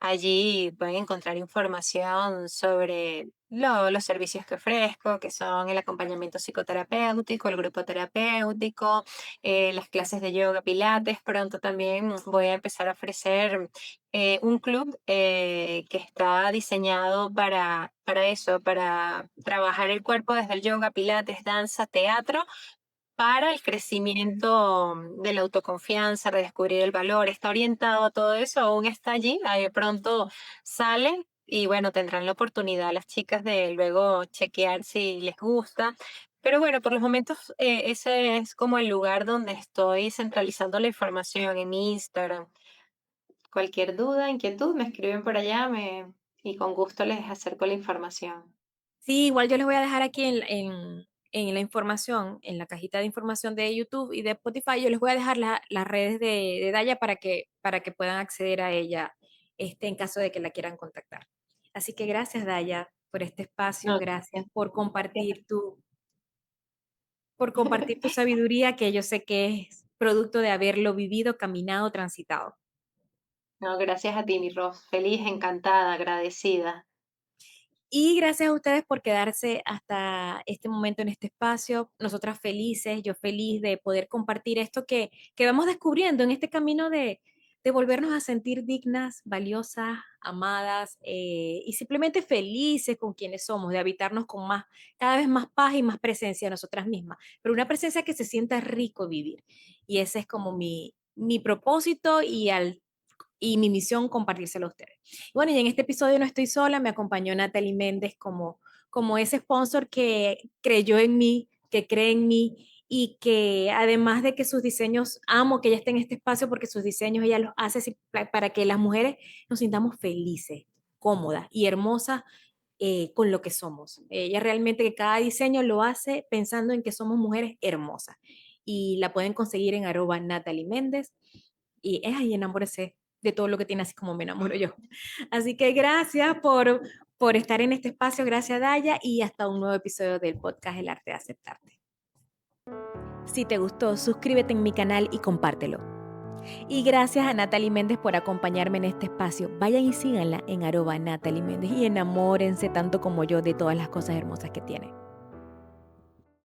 Allí pueden encontrar información sobre los servicios que ofrezco, que son el acompañamiento psicoterapéutico, el grupo terapéutico, las clases de yoga, pilates. Pronto también voy a empezar a ofrecer un club que está diseñado para eso, para trabajar el cuerpo desde el yoga, pilates, danza, teatro para el crecimiento de la autoconfianza, redescubrir el valor, está orientado a todo eso, aún está allí, ahí de pronto sale y bueno, tendrán la oportunidad las chicas de luego chequear si les gusta. Pero bueno, por los momentos ese es como el lugar donde estoy centralizando la información en Instagram. Cualquier duda, inquietud, me escriben por allá y con gusto les acerco la información. Sí, igual yo les voy a dejar aquí en la información, en la cajita de información de YouTube y de Spotify, yo les voy a dejar las redes de Daya para que puedan acceder a ella en caso de que la quieran contactar. Así que gracias, Daya, por este espacio, No, gracias gracias. por compartir tu sabiduría, que yo sé que es producto de haberlo vivido, caminado, transitado. No, gracias a ti, mi Ros. Feliz, encantada, agradecida. Y gracias a ustedes por quedarse hasta este momento en este espacio. Nosotras felices, yo feliz de poder compartir esto que vamos descubriendo en este camino de volvernos a sentir dignas, valiosas, amadas y simplemente felices con quienes somos, de habitarnos con más, cada vez más paz y más presencia de nosotras mismas, pero una presencia que se sienta rico vivir. Y ese es como mi propósito y mi misión compartírselo a ustedes. Bueno, y en este episodio no estoy sola, me acompañó Natalie Méndez como ese sponsor que creyó en mí, que cree en mí y que además de que sus diseños, amo que ella esté en este espacio porque sus diseños ella los hace para que las mujeres nos sintamos felices, cómodas y hermosas con lo que somos. Ella realmente que cada diseño lo hace pensando en que somos mujeres hermosas y la pueden conseguir en @Natalie Méndez y es ahí enamórese de todo lo que tiene, así como me enamoro yo. Así que gracias por estar en este espacio, gracias Daya, y hasta un nuevo episodio del podcast El Arte de Aceptarte. Si te gustó, suscríbete en mi canal y compártelo. Y gracias a Natalie Méndez por acompañarme en este espacio. Vayan y síganla en @Natalie Méndez y enamórense tanto como yo de todas las cosas hermosas que tiene.